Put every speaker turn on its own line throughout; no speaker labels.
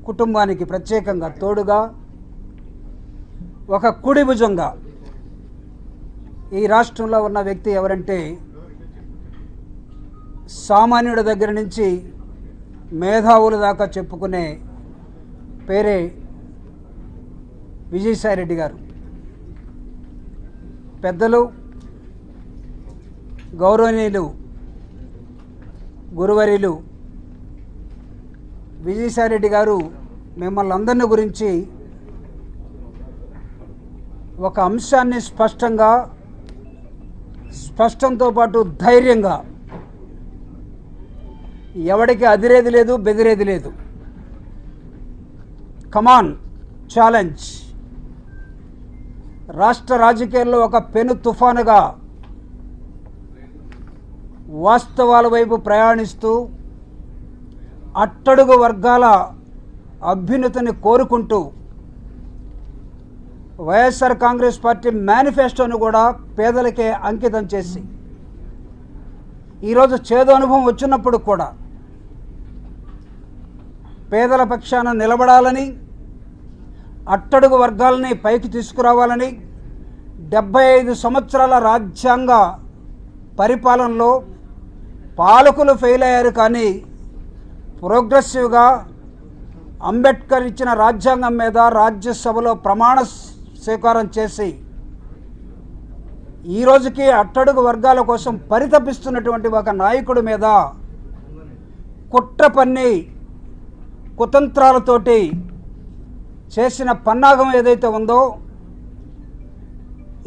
కుటుంబానికి ప్రత్యేకంగా తోడుగా ఒక కుడి భుజంగా ఈ రాష్ట్రంలో ఉన్న వ్యక్తి ఎవరంటే సామాన్యుడి దగ్గర నుంచి మేధావుల దాకా చెప్పుకునే పేరే విజయసాయిరెడ్డి గారు. పెద్దలు, గౌరవనీయులు, గురువర్యులు విజయసాయిరెడ్డి గారు మిమ్మల్ని అందరిని గురించి ఒక అంశాన్ని స్పష్టంతో పాటు ధైర్యంగా, ఎవడికి అదిరేది లేదు, బెదిరేది లేదు, కమాన్ ఛాలెంజ్, రాష్ట్ర రాజకీయాల్లో ఒక పెను తుఫానుగా వాస్తవాల వైపు ప్రయాణిస్తూ అట్టడుగు వర్గాల అభ్యున్నతిని కోరుకుంటూ వైఎస్ఆర్ కాంగ్రెస్ పార్టీ మేనిఫెస్టోను కూడా పేదలకే అంకితం చేసి ఈరోజు చేదు అనుభవం వచ్చినప్పుడు కూడా పేదల పక్షాన నిలబడాలని, అట్టడుగు వర్గాలని పైకి తీసుకురావాలని 75 సంవత్సరాల రాజ్యాంగ పరిపాలనలో పాలకులు ఫెయిల్ అయ్యారు, కానీ ప్రోగ్రెసివ్గా అంబేద్కర్ ఇచ్చిన రాజ్యాంగం మీద రాజ్యసభలో ప్రమాణ స్వీకారం చేసి ఈ రోజుకి అట్టడుగు వర్గాల కోసం పరితపిస్తున్నటువంటి ఒక నాయకుడి మీద కుట్ర పన్ని కుతంత్రాలతోటి చేసిన పన్నాగం ఏదైతే ఉందో,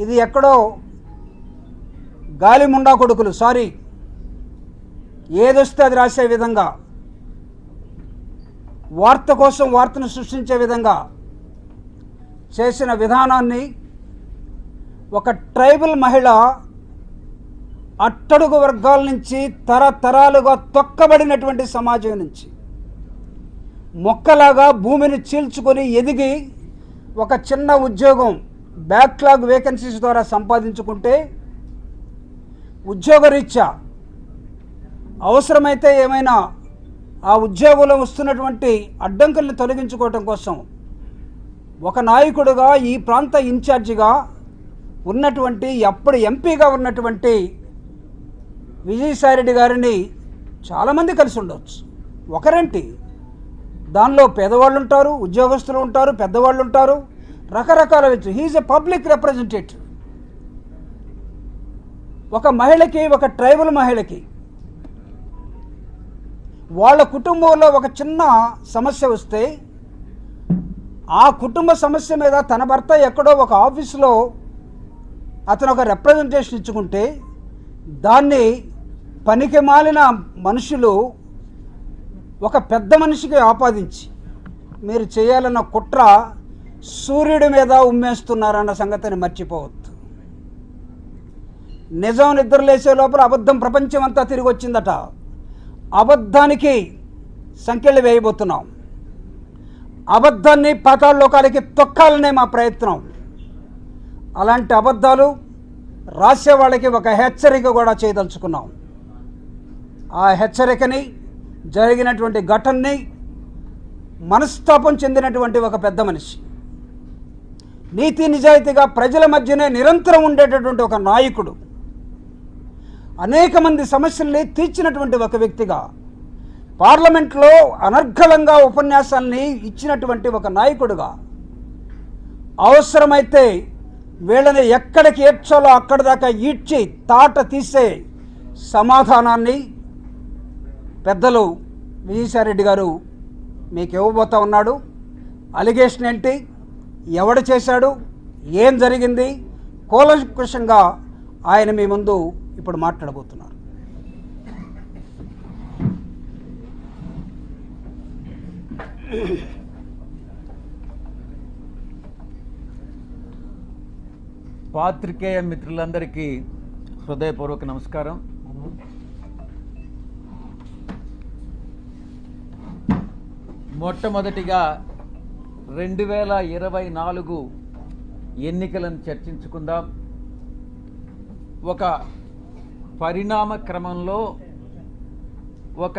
ఇది ఎక్కడో గాలిముండా కొడుకులు ఏదొస్తే అది రాసే విధంగా, వార్త కోసం వార్తను సృష్టించే విధంగా చేసిన విధానాన్ని ఒక ట్రైబల్ మహిళ అట్టడుగు వర్గాల నుంచి తరతరాలుగా తొక్కబడినటువంటి సమాజం నుంచి మొక్కలాగా భూమిని చీల్చుకొని ఎదిగి ఒక చిన్న ఉద్యోగం బ్యాక్లాగ్ వేకెన్సీస్ ద్వారా సంపాదించుకుంటే ఉద్యోగరీత్యా అవసరమైతే ఏమైనా ఆ ఉద్యోగంలో వస్తున్నటువంటి అడ్డంకుల్ని తొలగించుకోవటం కోసం ఒక నాయకుడుగా, ఈ ప్రాంత ఇన్ఛార్జిగా ఉన్నటువంటి, అప్పుడు ఎంపీగా ఉన్నటువంటి విజయసాయిరెడ్డి గారిని చాలామంది కలిసి ఉండవచ్చు. ఒకరేంటి, దానిలో పేదవాళ్ళు ఉంటారు, ఉద్యోగస్తులు ఉంటారు, పెద్దవాళ్ళు ఉంటారు, రకరకాల వ్యక్తులు. He is a public representative. ఒక మహిళకి, ఒక ట్రైబల్ మహిళకి వాళ్ళ కుటుంబంలో ఒక చిన్న సమస్య వస్తే ఆ కుటుంబ సమస్య మీద తన భర్త ఎక్కడో ఒక ఆఫీసులో అతను ఒక రిప్రజెంటేషన్ ఇచ్చుకుంటే దాన్ని పనికి మాలిన మనుషులు ఒక పెద్ద మనిషికి ఆపాదించి మీరు చేయాలన్న కుట్ర సూర్యుడి మీద ఉమ్మేస్తున్నారన్న సంగతిని మర్చిపోవద్దు. నిజం నిద్రలేసే లోపల అబద్ధం ప్రపంచం అంతా తిరిగి వచ్చిందట. అబద్ధానికి సంకెళ్ళు వేయబోతున్నాం. అబద్ధాన్ని పాతాళ లోకాలకి తొక్కాలనే మా ప్రయత్నం. అలాంటి అబద్ధాలు రాసే వాళ్ళకి ఒక హెచ్చరిక కూడా చేయదలుచుకున్నాం. ఆ హెచ్చరికని, జరిగినటువంటి ఘటనని, మనస్తాపం చెందినటువంటి ఒక పెద్ద మనిషి, నీతి నిజాయితీగా ప్రజల మధ్యనే నిరంతరం ఉండేటటువంటి ఒక నాయకుడు, అనేక మంది సమస్యల్ని తీర్చినటువంటి ఒక వ్యక్తిగా, పార్లమెంట్లో అనర్గళంగా ఉపన్యాసాల్ని ఇచ్చినటువంటి ఒక నాయకుడుగా, అవసరమైతే వీళ్ళని ఎక్కడికి ఏడ్చాలో అక్కడి దాకా ఈడ్చి తాట తీసే సమాధానాన్ని పెద్దలు విజయసాయిరెడ్డి గారు మీకు ఇవ్వబోతా ఉన్నాడు. అలిగేషన్ ఏంటి, ఎవడు చేశాడు, ఏం జరిగింది, కూలంకషంగా ఆయన మీ ముందు ఇప్పుడు మాట్లాడబోతున్నారు.
పాత్రికేయ మిత్రులందరికీ హృదయపూర్వక నమస్కారం. మొట్టమొదటిగా 2024 ఎన్నికలను చర్చించుకుందాం. ఒక పరిణామ క్రమంలో ఒక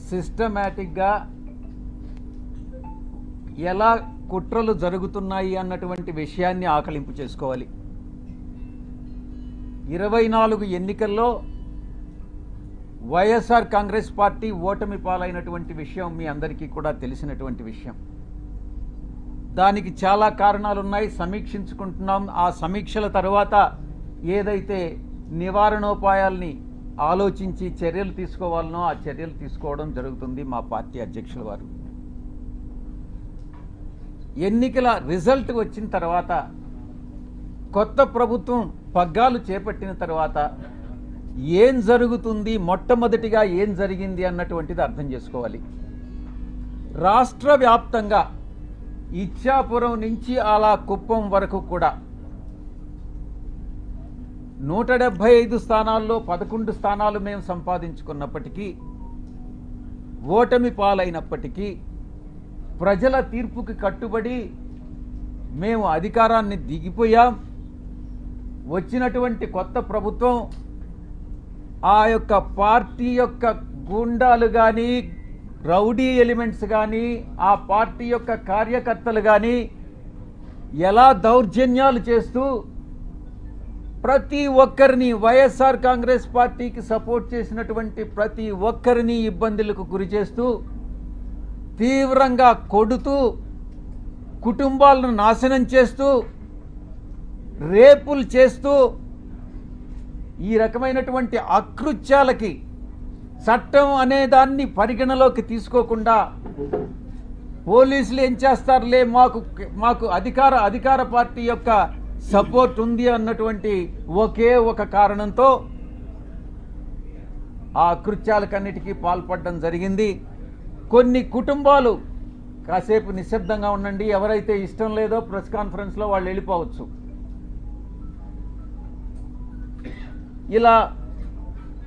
సిస్టమేటిక్గా ఎలా కుట్రలు జరుగుతున్నాయి అన్నటువంటి విషయాన్ని ఆకలింపు చేసుకోవాలి. 24 ఎన్నికల్లో వైఎస్ఆర్ కాంగ్రెస్ పార్టీ ఓటమి పాలైనటువంటి విషయం మీ అందరికీ కూడా తెలిసినటువంటి విషయం. దానికి చాలా కారణాలు ఉన్నాయి, సమీక్షించుకుంటున్నాం. ఆ సమీక్షల తర్వాత ఏదైతే నివారణోపాయాల్ని ఆలోచించి చర్యలు తీసుకోవాలనో ఆ చర్యలు తీసుకోవడం జరుగుతుంది మా పార్టీ అధ్యక్షుల వారు. ఎన్నికల రిజల్ట్ వచ్చిన తర్వాత, కొత్త ప్రభుత్వం పగ్గాలు చేపట్టిన తర్వాత ఏం జరుగుతుంది, మొట్టమొదటిగా ఏం జరిగింది అన్నటువంటిది అర్థం చేసుకోవాలి. రాష్ట్ర వ్యాప్తంగా ఇచ్చాపురం నుంచి అలా కుప్పం వరకు కూడా 175 స్థానాల్లో 11 స్థానాలు మేము సంపాదించుకున్నప్పటికీ, ఓటమి పాలైనప్పటికీ ప్రజల తీర్పుకి కట్టుబడి మేము అధికారాన్ని దిగిపోయాం. వచ్చినటువంటి కొత్త ప్రభుత్వం ఆ యొక్క పార్టీ యొక్క గుండాలు కానీ, రౌడీ ఎలిమెంట్స్ కానీ, ఆ పార్టీ యొక్క కార్యకర్తలు కానీ ఎలా దౌర్జన్యాలు చేస్తూ ప్రతి ఒక్కరిని, వైఎస్ఆర్ కాంగ్రెస్ పార్టీకి సపోర్ట్ చేసినటువంటి ప్రతి ఒక్కరిని ఇబ్బందులకు గురి చేస్తూ, తీవ్రంగా కొడుతూ, కుటుంబాలను నాశనం చేస్తూ, రేపులు చేస్తూ, ఈ రకమైనటువంటి అకృత్యాలకి చట్టం అనే దాన్ని పరిగణలోకి తీసుకోకుండా పోలీసులు ఏం చేస్తారులే, మాకు అధికార పార్టీ యొక్క సపోర్ట్ ఉంది అన్నటువంటి ఒకే ఒక కారణంతో ఆ అకృత్యాలకన్నిటికీ పాల్పడడం జరిగింది. కొన్ని కుటుంబాలు కాసేపు నిశ్శబ్దంగా ఉండండి, ఎవరైతే ఇష్టం లేదో ప్రెస్ కాన్ఫరెన్స్లో వాళ్ళు వెళ్ళిపోవచ్చు. ఇలా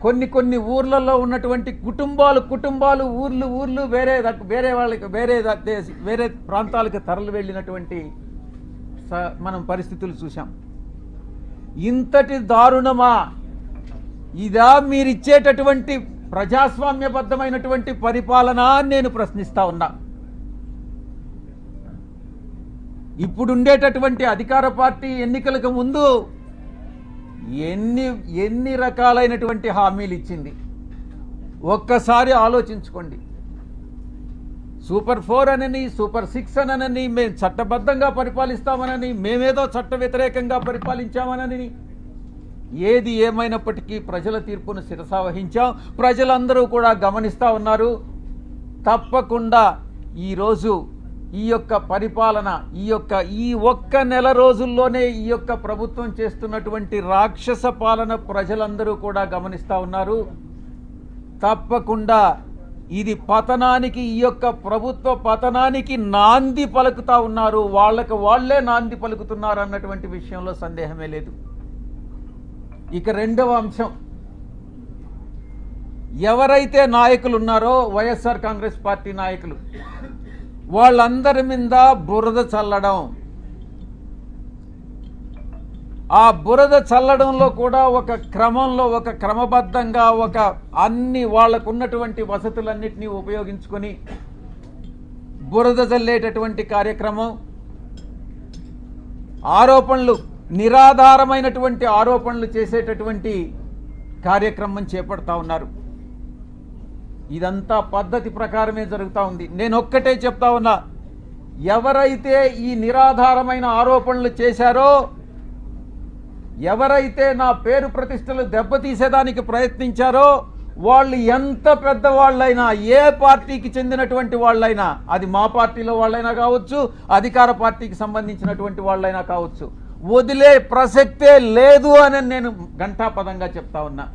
కొన్ని ఊర్లలో ఉన్నటువంటి కుటుంబాలు ఊర్లు వేరే ప్రాంతాలకు తరలి వెళ్ళినటువంటి మనం పరిస్థితులు చూసాం. ఇంతటి దారుణమా ఇదా మీరిచ్చేటటువంటి ప్రజాస్వామ్యబద్ధమైనటువంటి పరిపాలన అని నేను ప్రశ్నిస్తా ఉన్నా. ఇప్పుడుండేటటువంటి అధికార పార్టీ ఎన్నికలకు ముందు ఎన్ని రకాలైనటువంటి హామీలు ఇచ్చింది ఒక్కసారి ఆలోచించుకోండి. సూపర్ 4 అనని, సూపర్ 6 అనని, మేము చట్టబద్ధంగా పరిపాలిస్తామనని, మేమేదో చట్ట వ్యతిరేకంగా పరిపాలించామనని, ఏది ఏమైనప్పటికీ ప్రజల తీర్పును శిరసావహించాం. ప్రజలందరూ కూడా గమనిస్తూ ఉన్నారు. తప్పకుండా ఈరోజు ఈ యొక్క పరిపాలన, ఈ ఒక్క నెల రోజుల్లోనే ఈ యొక్క ప్రభుత్వం చేస్తున్నటువంటి రాక్షస పాలన ప్రజలందరూ కూడా గమనిస్తూ ఉన్నారు. తప్పకుండా ఇది పతనానికి, ఈ యొక్క ప్రభుత్వ పతనానికి నాంది పలుకుతా ఉన్నారు. వాళ్లే నాంది పలుకుతున్నారు అన్నటువంటి విషయంలో సందేహమే లేదు. ఇక రెండవ అంశం, ఎవరైతే నాయకులు ఉన్నారో వైఎస్ఆర్ కాంగ్రెస్ పార్టీ నాయకులు, వాళ్ళందరి మీద బురద చల్లడం. ఆ బురద చల్లడంలో కూడా ఒక క్రమంలో, ఒక క్రమబద్ధంగా, అన్ని వాళ్లకున్నటువంటి వసతులన్నిటినీ ఉపయోగించుకొని బురద చల్లేటటువంటి కార్యక్రమం, ఆరోపణలు, నిరాధారమైనటువంటి ఆరోపణలు చేసేటటువంటి కార్యక్రమం చేపడతా ఉన్నారు. ఇదంతా పద్ధతి ప్రకారమే జరుగుతూ ఉంది. నేను ఒక్కటే చెప్తా ఉన్నా, ఎవరైతే ఈ నిరాధారమైన ఆరోపణలు చేశారో, ఎవరైతే నా పేరు ప్రతిష్టలు దెబ్బతీసేదానికి ప్రయత్నించారో, వాళ్ళు ఎంత పెద్దవాళ్ళైనా, ఏ పార్టీకి చెందినటువంటి వాళ్ళైనా, అది మా పార్టీలో వాళ్ళైనా కావచ్చు, అధికార పార్టీకి సంబంధించినటువంటి వాళ్ళైనా కావచ్చు, వదిలే ప్రసక్తే లేదు అని నేను ఘంటాపదంగా చెప్తా ఉన్నా.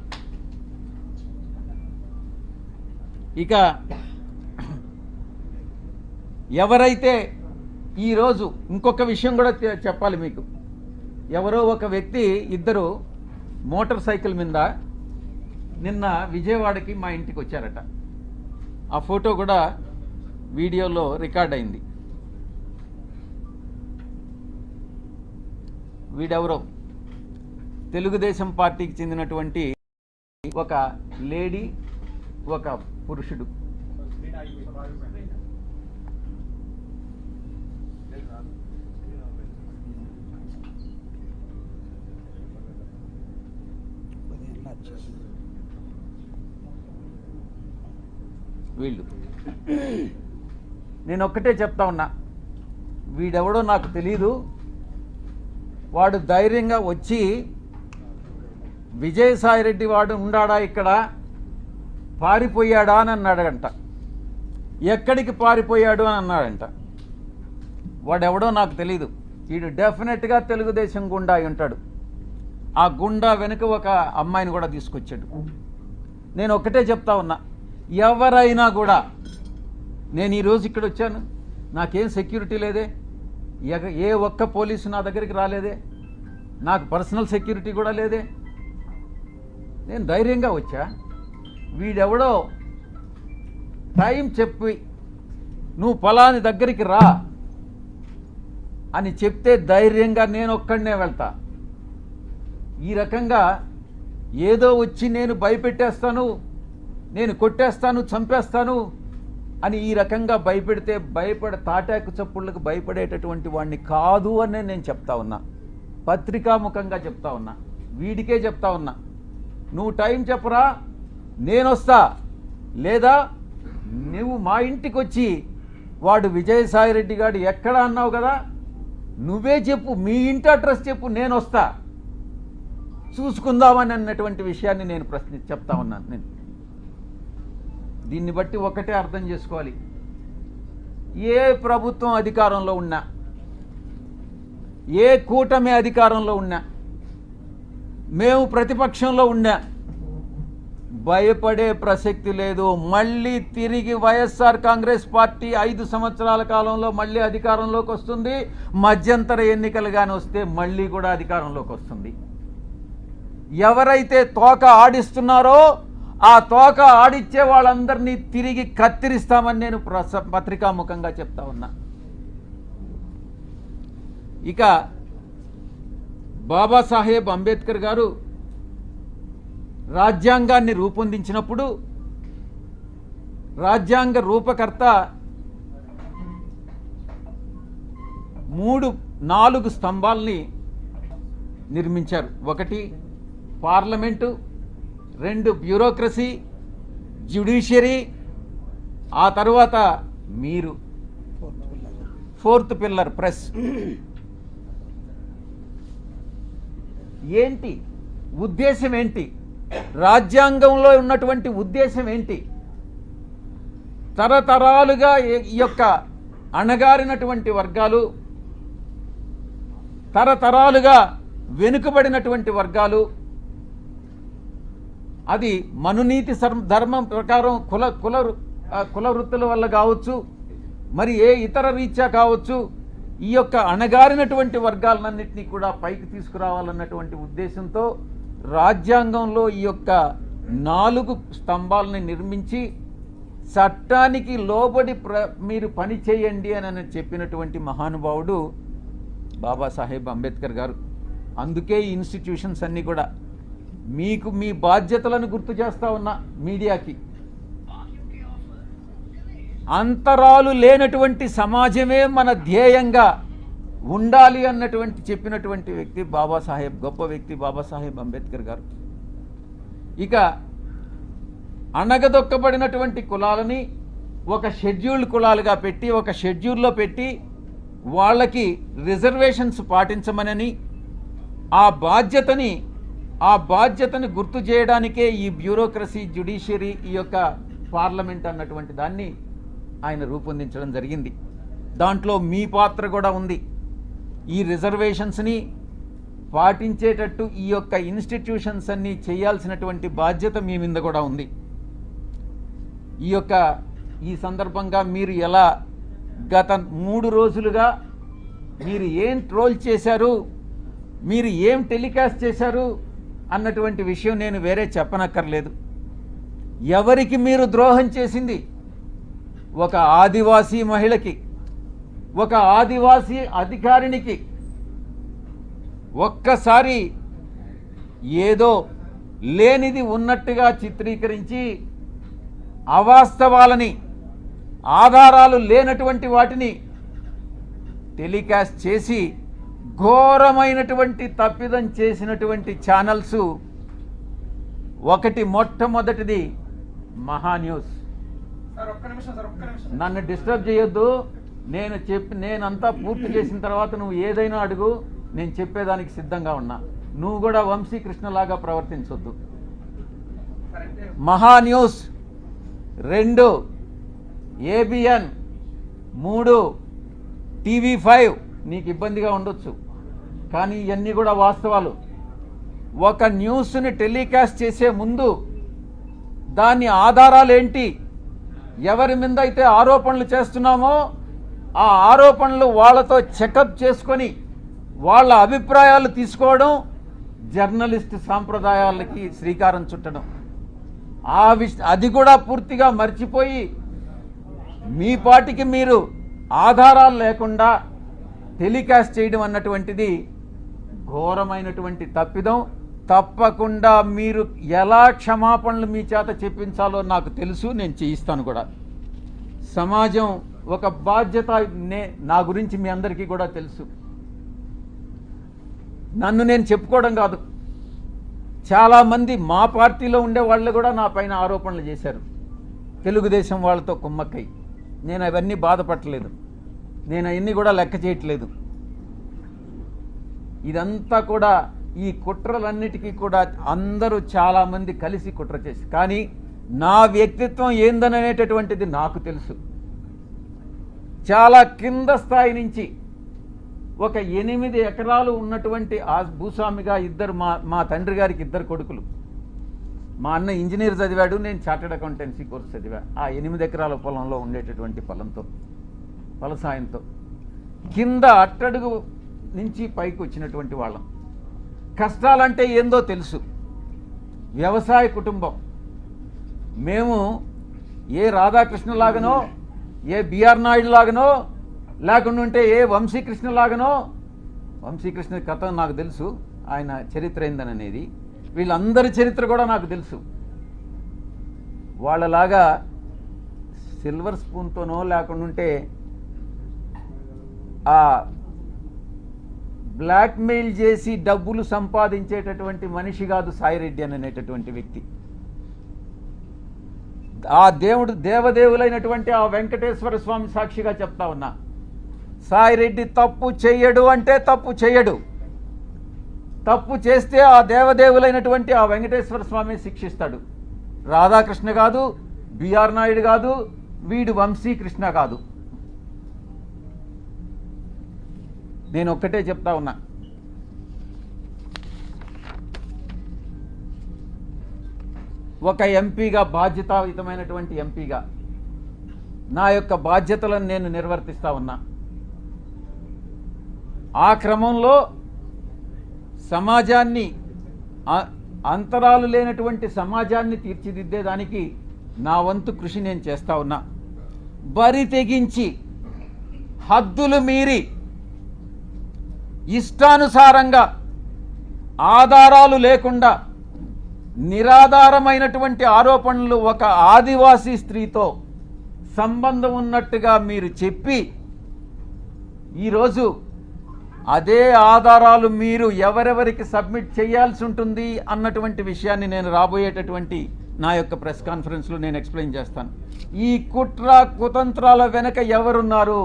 ఇక ఎవరైతే ఈరోజు ఇంకొక విషయం కూడా చెప్పాలి మీకు. ఎవరో ఒక వ్యక్తి, ఇద్దరు మోటార్ సైకిల్ మీద నిన్న విజయవాడకి మా ఇంటికి వచ్చారట. ఆ ఫోటో కూడా వీడియోలో రికార్డ్ అయింది. వీడెవరో తెలుగుదేశం పార్టీకి చెందినటువంటి ఒక లేడీ, ఒక పురుషుడు. వీళ్ళు నేను ఒక్కటే చెప్తా ఉన్నా, వీడెవడో నాకు తెలీదు, వాడు ధైర్యంగా వచ్చి విజయసాయిరెడ్డి వాడు ఉండాడా ఇక్కడ, పారిపోయాడా అని అన్నాడంట. ఎక్కడికి పారిపోయాడు అని అన్నాడంట. వాడెవడో నాకు తెలీదు. వీడు డెఫినెట్గా తెలుగుదేశం గుండా అయి ఉంటాడు. ఆ గుండా వెనుక ఒక అమ్మాయిని కూడా తీసుకొచ్చాడు. నేను ఒక్కటే చెప్తా ఉన్నా, ఎవరైనా కూడా, నేను ఈరోజు ఇక్కడ వచ్చాను, నాకేం సెక్యూరిటీ లేదే, ఏ ఒక్క పోలీసు నా దగ్గరికి రాలేదే, నాకు పర్సనల్ సెక్యూరిటీ కూడా లేదే, నేను ధైర్యంగా వచ్చా. వీడెవడో టైం చెప్పి నువ్వు ఫలాని దగ్గరికి రా అని చెప్తే ధైర్యంగా నేను ఒక్కడనే వెళ్తా. ఈ రకంగా ఏదో వచ్చి నేను భయపెట్టేస్తాను, నేను కొట్టేస్తాను, చంపేస్తాను అని ఈ రకంగా భయపెడితే తాటాకు చప్పుళ్ళకు భయపడేటటువంటి వాడిని కాదు అని నేను చెప్తా ఉన్నా. పత్రికాముఖంగా చెప్తా ఉన్నా, వీడికే చెప్తా ఉన్నా, నువ్వు టైం చెప్పరా, నేను వస్తా, లేదా నువ్వు మా ఇంటికి వచ్చి వాడు విజయసాయిరెడ్డి గారు ఎక్కడ అన్నావు కదా, నువ్వే చెప్పు, మీ ఇంటి అడ్రస్ చెప్పు, నేను వస్తా, చూసుకుందామని అన్నటువంటి విషయాన్ని నేను చెప్తా ఉన్నాను. నేను దీన్ని బట్టి ఒకటే అర్థం చేసుకోవాలి, ఏ ప్రభుత్వం అధికారంలో ఉన్నా, ఏ కూటమి అధికారంలో ఉన్నా, మేము ప్రతిపక్షంలో ఉన్నా, భయపడే ప్రసక్తి లేదు. మళ్ళీ తిరిగి వైఎస్ఆర్ కాంగ్రెస్ పార్టీ 5 సంవత్సరాల కాలంలో మళ్ళీ అధికారంలోకి వస్తుంది. మధ్యంతర ఎన్నికలు కానీ వస్తే మళ్ళీ కూడా అధికారంలోకి వస్తుంది. ఎవరైతే తోక ఆడిస్తున్నారో ఆ తోక ఆడిచ్చే వాళ్ళందరినీ తిరిగి కత్తిరిస్తామని నేను పత్రికాముఖంగా చెప్తా ఉన్నా. ఇక బాబాసాహెబ్ అంబేద్కర్ గారు రాజ్యాంగాన్ని రూపొందించినప్పుడు రాజ్యాంగ రూపకర్త 4 స్తంభాల్ని నిర్మించారు. 1 పార్లమెంటు, 2 బ్యూరోక్రసీ, జ్యుడిషియరీ, ఆ తర్వాత మీరు 4th పిల్లర్ ప్రెస్. ఏంటి ఉద్దేశం, ఏంటి రాజ్యాంగంలో ఉన్నటువంటి ఉద్దేశం ఏంటి? తరతరాలుగా ఈ యొక్క అణగారినటువంటి వర్గాలు, తరతరాలుగా వెనుకబడినటువంటి వర్గాలు, అది మనునీతి ధర్మం ప్రకారం కుల వృత్తుల వల్ల కావచ్చు, మరి ఏ ఇతర రీత్యా కావచ్చు, ఈ యొక్క అణగారినటువంటి వర్గాలన్నింటినీ కూడా పైకి తీసుకురావాలన్నటువంటి ఉద్దేశంతో రాజ్యాంగంలో ఈ యొక్క 4 స్తంభాలని నిర్మించి చట్టానికి లోబడి మీరు పని చేయండి అని చెప్పినటువంటి మహానుభావుడు బాబాసాహెబ్ అంబేద్కర్ గారు. అందుకే ఈ ఇన్స్టిట్యూషన్స్ అన్నీ కూడా మీకు మీ బాధ్యతలను గుర్తు చేస్తా ఉన్నా. మీడియాకి అంతరాలు లేనటువంటి సమాజమే మన ధ్యేయంగా ఉండాలి అన్నటువంటి చెప్పినటువంటి వ్యక్తి గొప్ప వ్యక్తి బాబాసాహెబ్ అంబేద్కర్ గారు. ఇక అణగదొక్కబడినటువంటి కులాలని ఒక షెడ్యూల్డ్ కులాలుగా పెట్టి, ఒక షెడ్యూల్లో పెట్టి వాళ్ళకి రిజర్వేషన్స్ పాటించమనని, ఆ బాధ్యతని గుర్తు చేయడానికే ఈ బ్యూరోక్రసీ, జ్యుడిషియరీ, ఈ యొక్క పార్లమెంట్ అన్నటువంటి దాన్ని ఆయన రూపొందించడం జరిగింది. దాంట్లో మీ పాత్ర కూడా ఉంది. ఈ రిజర్వేషన్స్ని పాటించేటట్టు ఈ యొక్క ఇన్స్టిట్యూషన్స్ అన్నీ చేయాల్సినటువంటి బాధ్యత మీ మీద కూడా ఉంది. ఈ సందర్భంగా మీరు ఎలా గత 3 రోజులుగా మీరు ఏం ట్రోల్ చేశారు, మీరు ఏం టెలికాస్ట్ చేశారు అన్నటువంటి విషయం నేను వేరే చెప్పనక్కర్లేదు. ఎవరికి మీరు ద్రోహం చేసింది? ఒక ఆదివాసీ మహిళకి, ఒక ఆదివాసీ అధికారినికి ఒక్కసారి ఏదో లేనిది ఉన్నట్టుగా చిత్రీకరించి అవాస్తవాలని, ఆధారాలు లేనటువంటి వాటిని టెలికాస్ట్ చేసి ఘోరమైనటువంటి తప్పిదం చేసినటువంటి ఛానల్స్ ఒకటి, మొట్టమొదటిది మహా న్యూస్. నన్ను డిస్టర్బ్ చేయొద్దు. నేనంతా పూర్తి చేసిన తర్వాత నువ్వు ఏదైనా అడుగు, నేను చెప్పేదానికి సిద్ధంగా ఉన్నా. నువ్వు కూడా వంశీకృష్ణలాగా ప్రవర్తించొద్దు. మహా న్యూస్ 2, ABN 3, TV5 నీకు ఇబ్బందిగా ఉండొచ్చు, కానీ ఇవన్నీ కూడా వాస్తవాలు. ఒక న్యూస్ని టెలికాస్ట్ చేసే ముందు దాని ఆధారాలు ఏంటి, ఎవరి మీద అయితే ఆరోపణలు చేస్తున్నామో ఆ ఆరోపణలు వాళ్ళతో చెకప్ చేసుకొని వాళ్ళ అభిప్రాయాలు తీసుకోవడం జర్నలిస్ట్ సాంప్రదాయాలకి శ్రీకారం చుట్టడం. అది కూడా పూర్తిగా మర్చిపోయి మీ పాటికి మీరు ఆధారాలు లేకుండా టెలికాస్ట్ చేయడం అన్నటువంటిది ఘోరమైనటువంటి తప్పిదం. తప్పకుండా మీరు ఎలా క్షమాపణలు మీ చేత చెప్పించాలో నాకు తెలుసు, నేను చేయిస్తాను కూడా. సమాజం ఒక బాధ్యత, నా గురించి మీ అందరికీ కూడా తెలుసు. నన్ను నేను చెప్పుకోవడం కాదు, చాలామంది మా పార్టీలో ఉండే వాళ్ళు కూడా నా పైన ఆరోపణలు చేశారు, తెలుగుదేశం వాళ్ళతో కుమ్మక్కై. నేను అవన్నీ బాధపడలేదు, నేను అవన్నీ కూడా లెక్క చేయట్లేదు. ఇదంతా కూడా ఈ కుట్రలన్నిటికీ కూడా అందరూ చాలామంది కలిసి కుట్ర చేసి, కానీ నా వ్యక్తిత్వం ఏందనేటటువంటిది నాకు తెలుసు. చాలా కింద స్థాయి నుంచి ఒక 8 ఎకరాలు ఉన్నటువంటి ఆ భూస్వామిగా మా తండ్రి గారికి 2 కొడుకులు. మా అన్న ఇంజనీర్ చదివాడు, నేను చార్టెడ్ అకౌంటెన్సీ కోర్స్ చదివా. ఆ 8 ఎకరాల పొలంలో ఉండేటటువంటి ఫలసాయంతో కింద అట్టడుగు నుంచి పైకి వచ్చినటువంటి వాళ్ళం. కష్టాలంటే ఏందో తెలుసు. వ్యవసాయ కుటుంబం మేము. ఏ రాధాకృష్ణ లాగనో, ఏ బిఆర్ నాయుడు లాగనో, లేకుండా ఉంటే ఏ వంశీకృష్ణ లాగనో. వంశీకృష్ణ కథ నాకు తెలుసు, ఆయన చరిత్ర ఏందనేది. వీళ్ళందరి చరిత్ర కూడా నాకు తెలుసు. వాళ్ళలాగా సిల్వర్ స్పూన్తోనో లేకుండా ఉంటే ఆ బ్లాక్మెయిల్ చేసి డబ్బులు సంపాదించేటటువంటి మనిషి కాదు సాయిరెడ్డి అనేటటువంటి వ్యక్తి. ఆ దేవదేవులైనటువంటి ఆ వెంకటేశ్వర స్వామి సాక్షిగా చెప్తా ఉన్నా, సాయిరెడ్డి తప్పు చెయ్యడు అంటే తప్పు చెయ్యడు. తప్పు చేస్తే ఆ దేవదేవులైనటువంటి ఆ వెంకటేశ్వర స్వామి శిక్షిస్తాడు. రాధాకృష్ణ కాదు, బిఆర్ నాయుడు కాదు, వీడు వంశీకృష్ణ కాదు. నేను ఒక్కటే చెప్తా ఉన్నా, ఒక ఎంపీగా, బాధ్యతాయుతమైనటువంటి ఎంపీగా నా యొక్క బాధ్యతలను నేను నిర్వర్తిస్తా ఉన్నా. ఆ క్రమంలో సమాజాన్ని, అంతరాలు లేనటువంటి సమాజాన్ని తీర్చిదిద్దేదానికి నా వంతు కృషి నేను చేస్తా ఉన్నా. బరి తెగించి హద్దులు మీరి ఇష్టానుసారంగా ఆధారాలు లేకుండా నిరాధారమైనటువంటి ఆరోపణలు ఒక ఆదివాసీ స్త్రీతో సంబంధం ఉన్నట్టుగా మీరు చెప్పి ఈరోజు అదే ఆధారాలు మీరు ఎవరెవరికి సబ్మిట్ చేయాల్సి ఉంటుంది అన్నటువంటి విషయాన్ని నేను రాబోయేటటువంటి నా యొక్క ప్రెస్ కాన్ఫరెన్స్లో నేను ఎక్స్ప్లెయిన్ చేస్తాను. ఈ కుట్ర కుతంత్రాల వెనక ఎవరున్నారు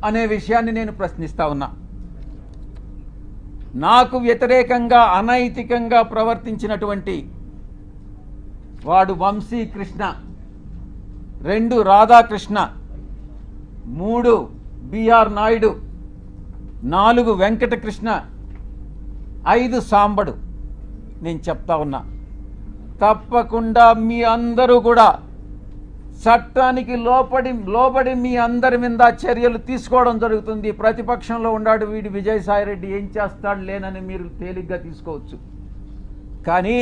అనే విషయాన్ని నేను ప్రశ్నిస్తా ఉన్నా. నాకు వ్యతిరేకంగా అనైతికంగా ప్రవర్తించినటువంటి వాడు వంశీకృష్ణ, 2 రాధాకృష్ణ, 3 బిఆర్ నాయుడు, 4 వెంకటకృష్ణ, 5 సాంబడు. నేను చెప్తా ఉన్నా, తప్పకుండా మీ అందరూ కూడా చట్టానికి లోబడి మీ అందరి మీద చర్యలు తీసుకోవడం జరుగుతుంది. ప్రతిపక్షంలో ఉన్నాడు వీడు విజయసాయిరెడ్డి, ఏం చేస్తాడు లేనని మీరు తేలిగ్గా తీసుకోవచ్చు. కానీ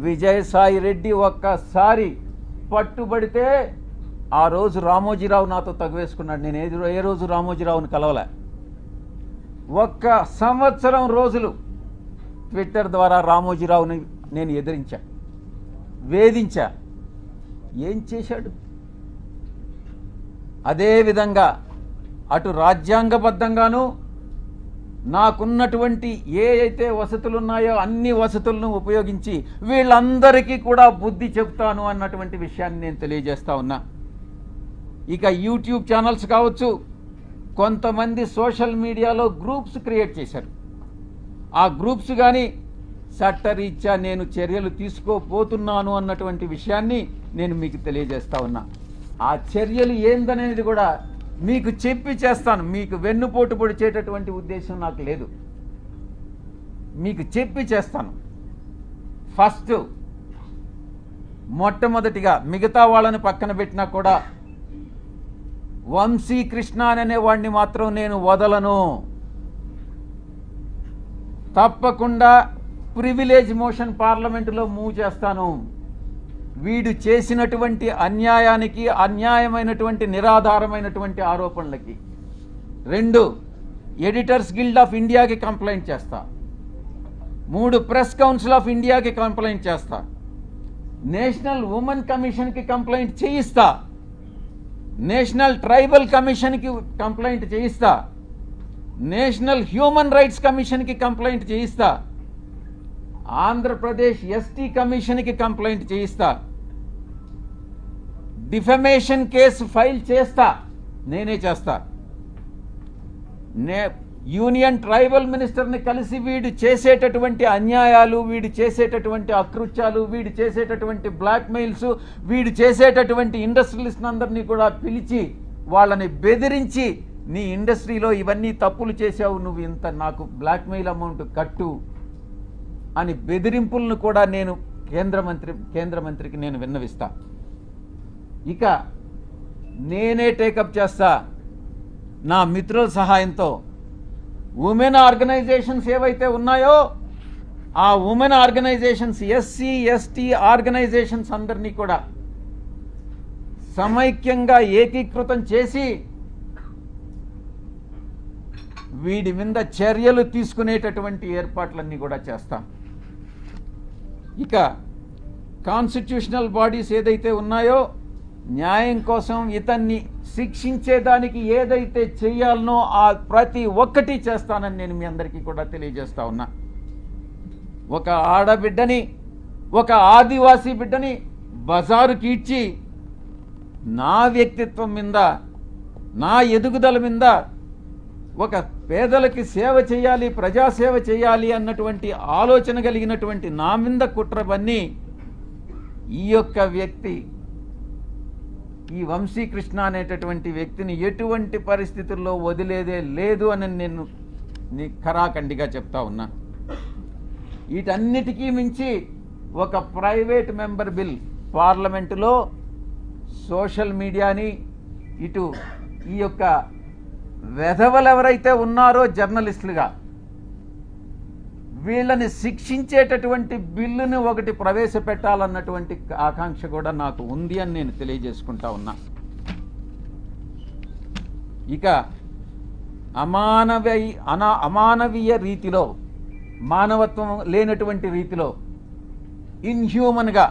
విజయసాయిరెడ్డి ఒక్కసారి పట్టుబడితే ఆ రోజు రామోజీరావు నాతో తగువేసుకున్నాడు. నేను ఏ రోజు రామోజీరావుని కలవలే. 1 సంవత్సరం రోజులు ట్విట్టర్ ద్వారా రామోజీరావుని నేను ఎదిరించా, వేధించా. ఏం చేశాడు? అదేవిధంగా అటు రాజ్యాంగబద్ధంగాను నాకున్నటువంటి ఏ అయితే వసతులు ఉన్నాయో అన్ని వసతులను ఉపయోగించి వీళ్ళందరికీ కూడా బుద్ధి చెప్తాను అన్నటువంటి విషయాన్ని నేను తెలియజేస్తా ఉన్నా. ఇక యూట్యూబ్ ఛానల్స్ కావచ్చు, కొంతమంది సోషల్ మీడియాలో గ్రూప్స్ క్రియేట్ చేశారు. ఆ గ్రూప్స్ కానీ చట్టరీత్యా నేను చర్యలు తీసుకోబోతున్నాను అన్నటువంటి విషయాన్ని నేను మీకు తెలియజేస్తా ఉన్నా. ఆ చర్యలు ఏందనేది కూడా మీకు చెప్పి చేస్తాను. మీకు వెన్నుపోటు పొడిచేటటువంటి ఉద్దేశం నాకు లేదు. మీకు చెప్పి చేస్తాను. ఫస్ట్ మొట్టమొదటిగా మిగతా వాళ్ళని పక్కన పెట్టినా కూడా వంశీకృష్ణ అనే వాడిని మాత్రం నేను వదలను. తప్పకుండా ప్రివిలేజ్ మోషన్ పార్లమెంటులో మూవ్ చేస్తాను. వీడు చేసినటువంటి అన్యాయానికి, అన్యాయమైనటువంటి నిరాధారమైనటువంటి ఆరోపణలకి. 2, ఎడిటర్స్ గిల్డ్ ఆఫ్ ఇండియాకి కంప్లైంట్ చేస్తా. 3, ప్రెస్ కౌన్సిల్ ఆఫ్ ఇండియాకి కంప్లైంట్ చేస్తా. నేషనల్ ఉమెన్ కమిషన్కి కంప్లైంట్ చేయిస్తా. నేషనల్ ట్రైబల్ కమిషన్కి కంప్లైంట్ చేయిస్తా. నేషనల్ హ్యూమన్ రైట్స్ కమిషన్కి కంప్లైంట్ చేయిస్తా. ఆంధ్రప్రదేశ్ ఎస్టీ కమిషన్కి కంప్లైంట్ చేయిస్తా. డిఫమేషన్ కేసు ఫైల్ చేస్తా. నేనే చేస్తా. యూనియన్ ట్రైబల్ మినిస్టర్ని కలిసి వీడు చేసేటటువంటి అన్యాయాలు, వీడు చేసేటటువంటి అకృత్యాలు, వీడు చేసేటటువంటి బ్లాక్మెయిల్స్, వీడు చేసేటటువంటి ఇండస్ట్రియలిస్ట్ అందరినీ కూడా పిలిచి వాళ్ళని బెదిరించి, నీ ఇండస్ట్రీలో ఇవన్నీ తప్పులు చేశావు, నువ్వు ఇంత నాకు బ్లాక్మెయిల్ అమౌంట్ కట్టు అని బెదిరింపులను కూడా నేను కేంద్ర మంత్రికి నేను విన్నవిస్తా. ఇక నేనే టేకప్ చేస్తా నా మిత్రుల సహాయంతో. ఉమెన్ ఆర్గనైజేషన్స్ ఏవైతే ఉన్నాయో ఆ women organisations, SC ST organisations అందరినీ కూడా సమైక్యంగా ఏకీకృతం చేసి వీడి మీద చర్యలు తీసుకునేటటువంటి ఏర్పాట్లన్నీ కూడా చేస్తాం. ఇక కాన్స్టిట్యూషనల్ బాడీస్ ఏదైతే ఉన్నాయో న్యాయం కోసం ఇతన్ని శిక్షించేదానికి ఏదైతే చేయాలనో ఆ ప్రతి ఒక్కటి చేస్తానని నేను మీ అందరికీ కూడా తెలియజేస్తా ఉన్నా. ఒక ఆడబిడ్డని, ఒక ఆదివాసీ బిడ్డని బజారుకి ఇచ్చి నా వ్యక్తిత్వం మీద, నా ఎదుగుదల మీద, ఒక పేదలకి సేవ చేయాలి, ప్రజాసేవ చేయాలి అన్నటువంటి ఆలోచన కలిగినటువంటి నా మీద కుట్ర పన్ని ఈ యొక్క వ్యక్తి, ఈ వంశీకృష్ణ అనేటటువంటి వ్యక్తిని ఎటువంటి పరిస్థితుల్లో వదిలేదే లేదు అని నేను ఖరాఖండిగా చెప్తా ఉన్నా. వీటన్నిటికీ మించి ఒక ప్రైవేట్ మెంబర్ బిల్ పార్లమెంటులో సోషల్ మీడియాని, ఇటు ఈ యొక్క వెధవలు ఎవరైతే ఉన్నారో జర్నలిస్టులుగా వీళ్ళని శిక్షించేటటువంటి బిల్లుని ఒకటి ప్రవేశపెట్టాలన్నటువంటి ఆకాంక్ష కూడా నాకు ఉంది అని నేను తెలియజేసుకుంటా ఉన్నా. ఇక అమానవీయ రీతిలో, మానవత్వం లేనటువంటి రీతిలో, ఇన్హ్యూమన్గా,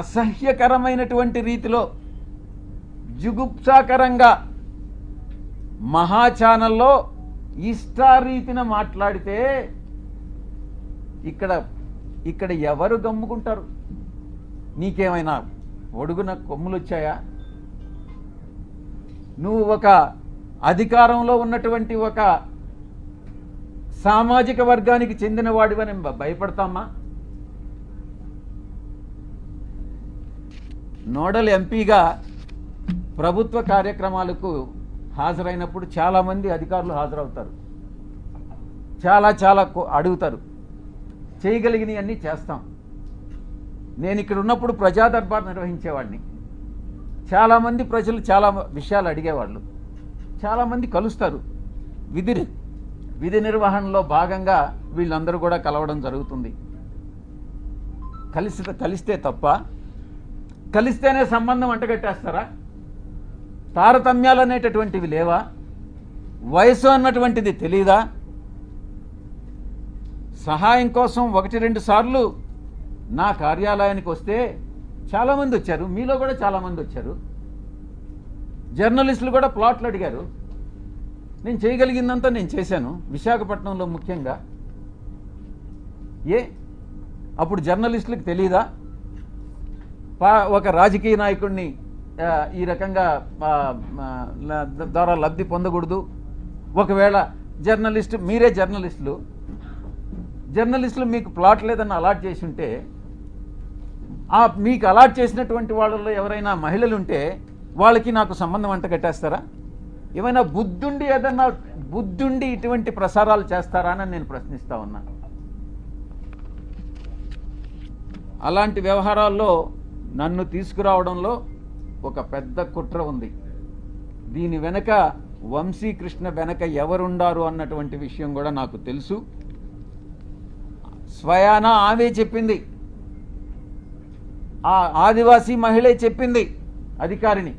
అసహ్యకరమైనటువంటి రీతిలో, జుగుప్సాకరంగా మహా ఛానల్లో ఇష్టారీతిన మాట్లాడితే ఇక్కడ ఎవరు గమ్ముకుంటారు? నీకేమైనా ఒడుగున కొమ్ములు వచ్చాయా? నువ్వు ఒక అధికారంలో ఉన్నటువంటి ఒక సామాజిక వర్గానికి చెందిన వాడివని భయపడతామా? నోడల్ ఎంపీగా ప్రభుత్వ కార్యక్రమాలకు హాజరైనప్పుడు చాలామంది అధికారులు హాజరవుతారు, చాలా అడుగుతారు, చేయగలిగినవన్నీ చేస్తాం. నేను ఇక్కడ ఉన్నప్పుడు ప్రజా దర్బార్ నిర్వహించేవాడిని. చాలామంది ప్రజలు చాలా విషయాలు అడిగేవాళ్ళు, చాలామంది కలుస్తారు. విధి నిర్వహణలో భాగంగా వీళ్ళందరూ కూడా కలవడం జరుగుతుంది. కలిస్తే తప్ప, కలిస్తేనే సంబంధం అంటగట్టేస్తారా? తారతమ్యాలు అనేటటువంటివి లేవా? వయసు అన్నటువంటిది తెలీదా? సహాయం కోసం 1-2 సార్లు నా కార్యాలయానికి వస్తే చాలామంది వచ్చారు, మీలో కూడా చాలామంది వచ్చారు. జర్నలిస్టులు కూడా ప్లాట్లు అడిగారు. నేను చేయగలిగిందంతా నేను చేశాను, విశాఖపట్నంలో ముఖ్యంగా. అప్పుడు జర్నలిస్టులకు తెలీదా ఒక రాజకీయ నాయకుడిని ఈ రకంగా ద్వారా లబ్ధి పొందకూడదు? ఒకవేళ మీరే జర్నలిస్టులు మీకు ప్లాట్ లేదని అలాట్ చేసి ఉంటే, మీకు అలాట్ చేసినటువంటి వాళ్ళలో ఎవరైనా మహిళలు ఉంటే వాళ్ళకి నాకు సంబంధం అంట కట్టేస్తారా? ఏమైనా బుద్ధుండి ఇటువంటి ప్రసారాలు చేస్తారా అని నేను ప్రశ్నిస్తా ఉన్నా. అలాంటి వ్యవహారాల్లో నన్ను తీసుకురావడంలో ఒక పెద్ద కుట్ర ఉంది. దీని వెనక వంశీకృష్ణ వెనక ఎవరుండారు అన్నటువంటి విషయం కూడా నాకు తెలుసు. స్వయానా ఆమె చెప్పింది, ఆ ఆదివాసీ మహిళే చెప్పింది అధికారిని,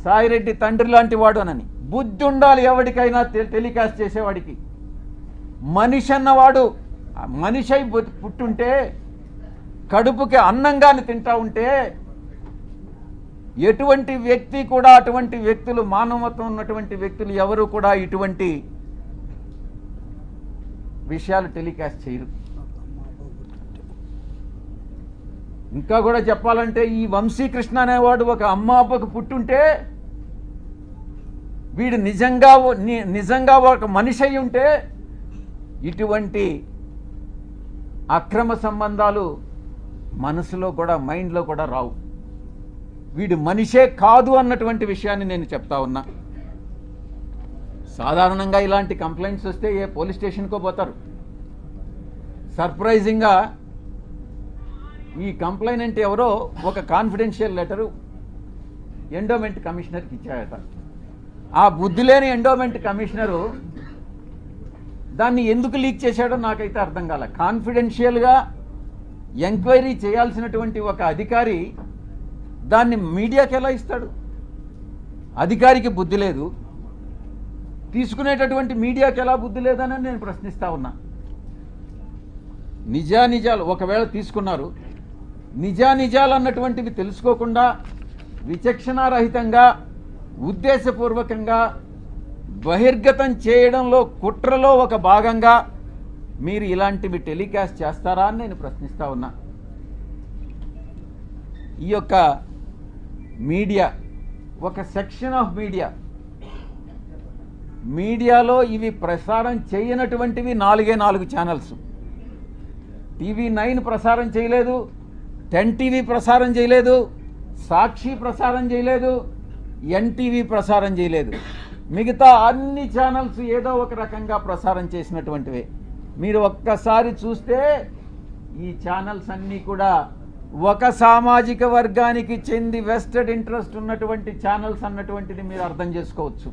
సాయిరెడ్డి తండ్రి లాంటి వాడు అనని. బుద్ధి ఉండాలి ఎవరికైనా టెలికాస్ట్ చేసేవాడికి. మనిషి అన్నవాడు మనిషి అయి పుట్టుంటే, కడుపుకి అన్నంగాని తింటా ఉంటే, ఎటువంటి వ్యక్తి కూడా, అటువంటి వ్యక్తులు, మానవత్వం ఉన్నటువంటి వ్యక్తులు ఎవరు కూడా ఇటువంటి విషయాలు టెలికాస్ట్ చేయరు. ఇంకా కూడా చెప్పాలంటే, ఈ వంశీకృష్ణ అనేవాడు ఒక అమ్మ అబ్బకు పుట్టుంటే, వీడు నిజంగా ఒక మనిషి అయి ఉంటే ఇటువంటి అక్రమ సంబంధాలు మనసులో కూడా, మైండ్లో కూడా రావు. వీడు మనిషే కాదు అన్నటువంటి విషయాన్ని నేను చెప్తా ఉన్నా. సాధారణంగా ఇలాంటి కంప్లైంట్స్ వస్తే ఏ పోలీస్ స్టేషన్కో పోతారు. సర్ప్రైజింగ్గా ఈ కంప్లైనెంట్ ఎవరో ఒక కాన్ఫిడెన్షియల్ లెటరు ఎండోమెంట్ కమిషనర్కి ఇచ్చాయట. ఆ బుద్ధి లేని ఎండోమెంట్ కమిషనరు దాన్ని ఎందుకు లీక్ చేశాడో నాకైతే అర్థం కాలే. కాన్ఫిడెన్షియల్గా ఎంక్వైరీ చేయాల్సినటువంటి ఒక అధికారి దాన్ని మీడియాకి ఎలా ఇస్తాడు? అధికారికి బుద్ధి లేదు, తీసుకునేటటువంటి మీడియాకి ఎలా బుద్ధి లేదని నేను ప్రశ్నిస్తా ఉన్నా. నిజాలు ఒకవేళ తీసుకున్నారు, నిజాలు అన్నటువంటివి తెలుసుకోకుండా విచక్షణారహితంగా ఉద్దేశపూర్వకంగా బహిర్గతం చేయడంలో, కుట్రలో ఒక భాగంగా మీరు ఇలాంటివి టెలికాస్ట్ చేస్తారా అని నేను ప్రశ్నిస్తా ఉన్నా. ఈ యొక్క మీడియా, ఒక సెక్షన్ ఆఫ్ మీడియాలో ఇవి ప్రసారం చేయనటువంటివి 4 ఛానల్స్. TV9 ప్రసారం చేయలేదు, 10 TV ప్రసారం చేయలేదు, సాక్షి ప్రసారం చేయలేదు, NTV ప్రసారం చేయలేదు. మిగతా అన్ని ఛానల్స్ ఏదో ఒక రకంగా ప్రసారం చేసినటువంటివే. మీరు ఒక్కసారి చూస్తే ఈ ఛానల్స్ అన్నీ కూడా ఒక సామాజిక వర్గానికి చెంది వెస్టెడ్ ఇంట్రెస్ట్ ఉన్నటువంటి ఛానల్స్ అన్నటువంటిది మీరు అర్థం చేసుకోవచ్చు.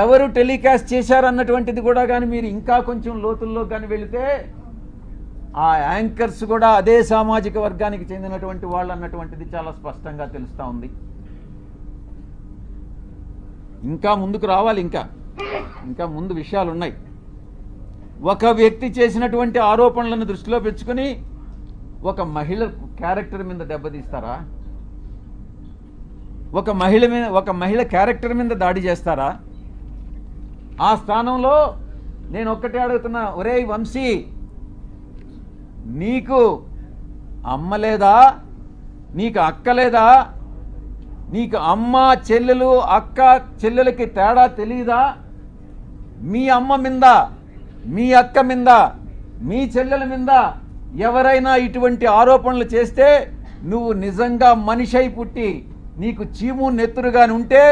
ఎవరు టెలికాస్ట్ చేశారన్నటువంటిది కూడా కానీ మీరు ఇంకా కొంచెం లోతుల్లో కానీ వెళితే ఆ యాంకర్స్ కూడా అదే సామాజిక వర్గానికి చెందినటువంటి వాళ్ళు అన్నటువంటిది చాలా స్పష్టంగా తెలుస్తూ ఉంది. ఇంకా ముందుకు రావాలి, ఇంకా ముందు విషయాలు ఉన్నాయి. ఒక వ్యక్తి చేసినటువంటి ఆరోపణలను దృష్టిలో పెంచుకొని ఒక మహిళ క్యారెక్టర్ మీద దెబ్బతీస్తారా? ఒక మహిళ క్యారెక్టర్ మీద దాడి చేస్తారా? ఆ స్థానంలో నేను ఒక్కటే అడుగుతున్నా, ఒరేయ్ వంశీ, నీకు అమ్మ లేదా? నీకు అక్క లేదా? నీకు అమ్మ చెల్లెలు, అక్క చెల్లెలకి తేడా తెలియదా? మీ అమ్మ మీద, మీ అక్క మీద, మీ చెల్లెల మీద ఎవరైనా ఇటువంటి ఆరోపణలు చేస్తే నువ్వు నిజంగా మనిషి అయి పుట్టి నీకు చీము నెత్తురుగాని ఉంటే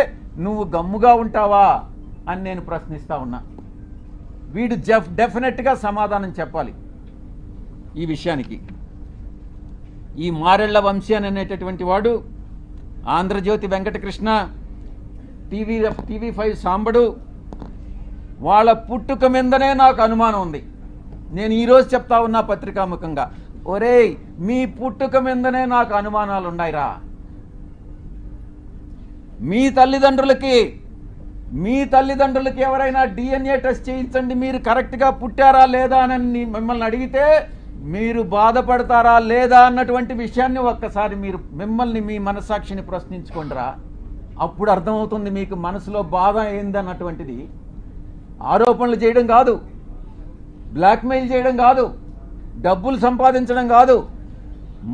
నువ్వు గమ్ముగా ఉంటావా అని నేను ప్రశ్నిస్తా ఉన్నా. వీడు డెఫినెట్గా సమాధానం చెప్పాలి ఈ విషయానికి. ఈ మారెళ్ల వంశీ అనేటటువంటి వాడు, ఆంధ్రజ్యోతి వెంకటకృష్ణ, TV5 సాంబడు, వాళ్ళ పుట్టుక మీదనే నాకు అనుమానం ఉంది. నేను ఈరోజు చెప్తా ఉన్నా పత్రికాముఖంగా, ఒరేయ్ మీ పుట్టుక మీదనే నాకు అనుమానాలు ఉన్నాయిరా. మీ తల్లిదండ్రులకి ఎవరైనా DNA టెస్ట్ చేయించండి, మీరు కరెక్ట్గా పుట్టారా లేదా అని మిమ్మల్ని అడిగితే మీరు బాధపడతారా లేదా అన్నటువంటి విషయాన్ని ఒక్కసారి మీరు మిమ్మల్ని, మీ మనస్సాక్షిని ప్రశ్నించుకోండిరా. అప్పుడు అర్థమవుతుంది మీకు మనసులో బాధ ఏందన్నటువంటిది. ఆరోపణలు చేయడం కాదు, బ్లాక్మెయిల్ చేయడం కాదు, డబ్బులు సంపాదించడం కాదు,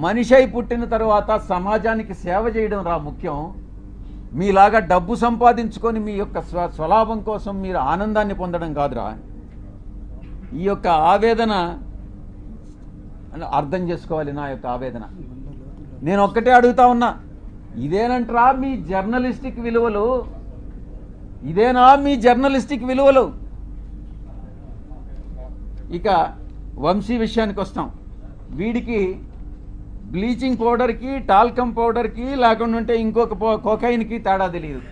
మనిషి అయి పుట్టిన తర్వాత సమాజానికి సేవ చేయడం రా ముఖ్యం. మీలాగా డబ్బు సంపాదించుకొని మీ యొక్క స్వలాభం కోసం మీరు ఆనందాన్ని పొందడం కాదురా. ఈ యొక్క ఆవేదన అర్థం చేసుకోవాలి, నా యొక్క ఆవేదన. నేను ఒక్కటే అడుగుతా ఉన్నా, ఇదేనంటరా మీ జర్నలిస్టిక్ విలువలు? ఇదేనా మీ జర్నలిస్టిక్ విలువలు? ఇక వంశీ విషయానికి వస్తాం. వీడికి బ్లీచింగ్ పౌడర్కి, టాల్కమ్ పౌడర్కి, లేకుండా ఇంకొక కోకైన్కి తేడా తెలియదు.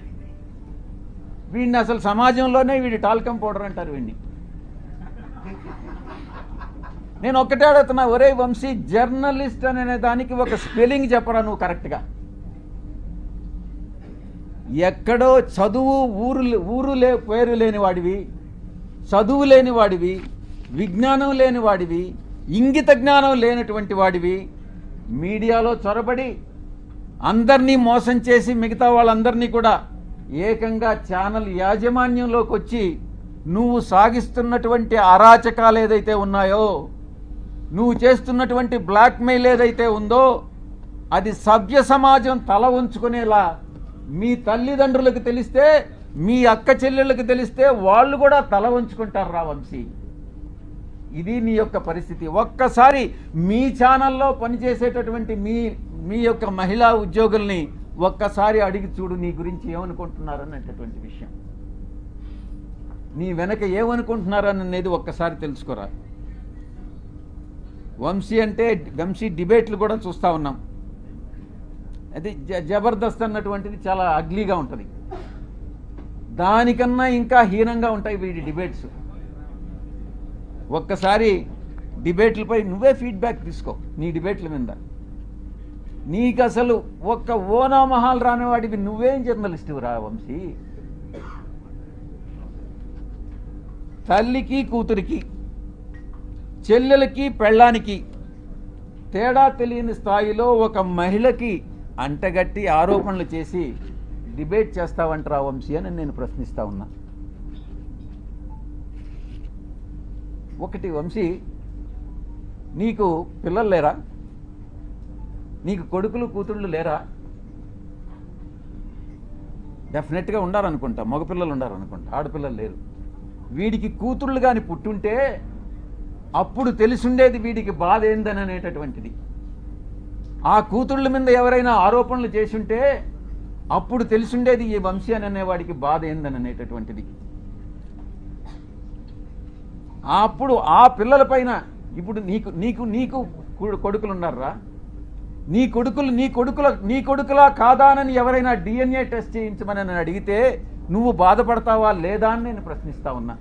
వీడిని అసలు సమాజంలోనే వీడి టాల్కమ్ పౌడర్ అంటారు వీడిని. నేను ఒక్కటే అడుగుతున్నా, ఒరే వంశీ, జర్నలిస్ట్ అనే దానికి ఒక స్పెల్లింగ్ చెప్పరా నువ్వు కరెక్ట్గా. ఎక్కడో చదువు పేరు లేని వాడివి, చదువు లేని వాడివి, విజ్ఞానం లేని వాడివి, ఇంగిత జ్ఞానం లేనటువంటి వాడివి, మీడియాలో చొరబడి అందరినీ మోసం చేసి మిగతా వాళ్ళందరినీ కూడా ఏకంగా ఛానల్ యాజమాన్యంలోకి వచ్చి నువ్వు సాగిస్తున్నటువంటి అరాచకాలు ఏదైతే ఉన్నాయో, నువ్వు చేస్తున్నటువంటి బ్లాక్మెయిల్ ఏదైతే ఉందో, అది సభ్య సమాజం తల ఉంచుకునేలా మీ తల్లిదండ్రులకు తెలిస్తే, మీ అక్క చెల్లెళ్ళకి తెలిస్తే వాళ్ళు కూడా తల వంచుకుంటారు రా వంశీ. ఇది నీ యొక్క పరిస్థితి. ఒక్కసారి మీ ఛానల్లో పనిచేసేటటువంటి మీ యొక్క మహిళా ఉద్యోగుల్ని ఒక్కసారి అడిగి చూడు, నీ గురించి ఏమనుకుంటున్నారనేటటువంటి విషయం, నీ వెనక ఏమనుకుంటున్నారనేది ఒక్కసారి తెలుసుకోరా. వంశీ డిబేట్లు కూడా చూస్తూ ఉన్నాం. అది జబర్దస్త్ అన్నటువంటిది చాలా అగ్లీగా ఉంటుంది. దానికన్నా ఇంకా హీనంగా ఉంటాయి వీడి డిబేట్స్. ఒక్కసారి డిబేట్లపై నువ్వే ఫీడ్బ్యాక్ తీసుకో. నీ డిబేట్ల మీద నీకు అసలు ఒక్క ఓనామహాల్ రానివాడివి నువ్వేం జర్నలిస్టు రా వంశీ. తల్లికి కూతురికి, చెల్లెలకి పెళ్ళానికి తేడా తెలియని స్థాయిలో ఒక మహిళకి అంటగట్టి ఆరోపణలు చేసి డిబేట్ చేస్తావంటరా వంశీ అని నేను ప్రశ్నిస్తా ఉన్నా. ఒకటి వంశీ, నీకు పిల్లలు లేరా? నీకు కొడుకులు కూతుళ్ళు లేరా? డెఫినెట్గా ఉండాలనుకుంటా, మగపిల్లలు ఉండాలనుకుంటా, ఆడపిల్లలు లేరు. వీడికి కూతుళ్ళు కానీ పుట్టుంటే అప్పుడు తెలిసుండేది వీడికి బాధ ఏందని అనేటటువంటిది. ఆ కూతుళ్ళ మీద ఎవరైనా ఆరోపణలు చేసుంటే అప్పుడు తెలిసుండేది ఈ వంశీ అని అనేవాడికి బాధ ఏందని అనేటటువంటిది. అప్పుడు ఆ పిల్లల పైన ఇప్పుడు నీకు కొడుకులు ఉన్నారా? నీ కొడుకులా కాదా అని ఎవరైనా DNA టెస్ట్ చేయించమని నన్ను అడిగితే నువ్వు బాధపడతావా లేదా అని నేను ప్రశ్నిస్తా ఉన్నా.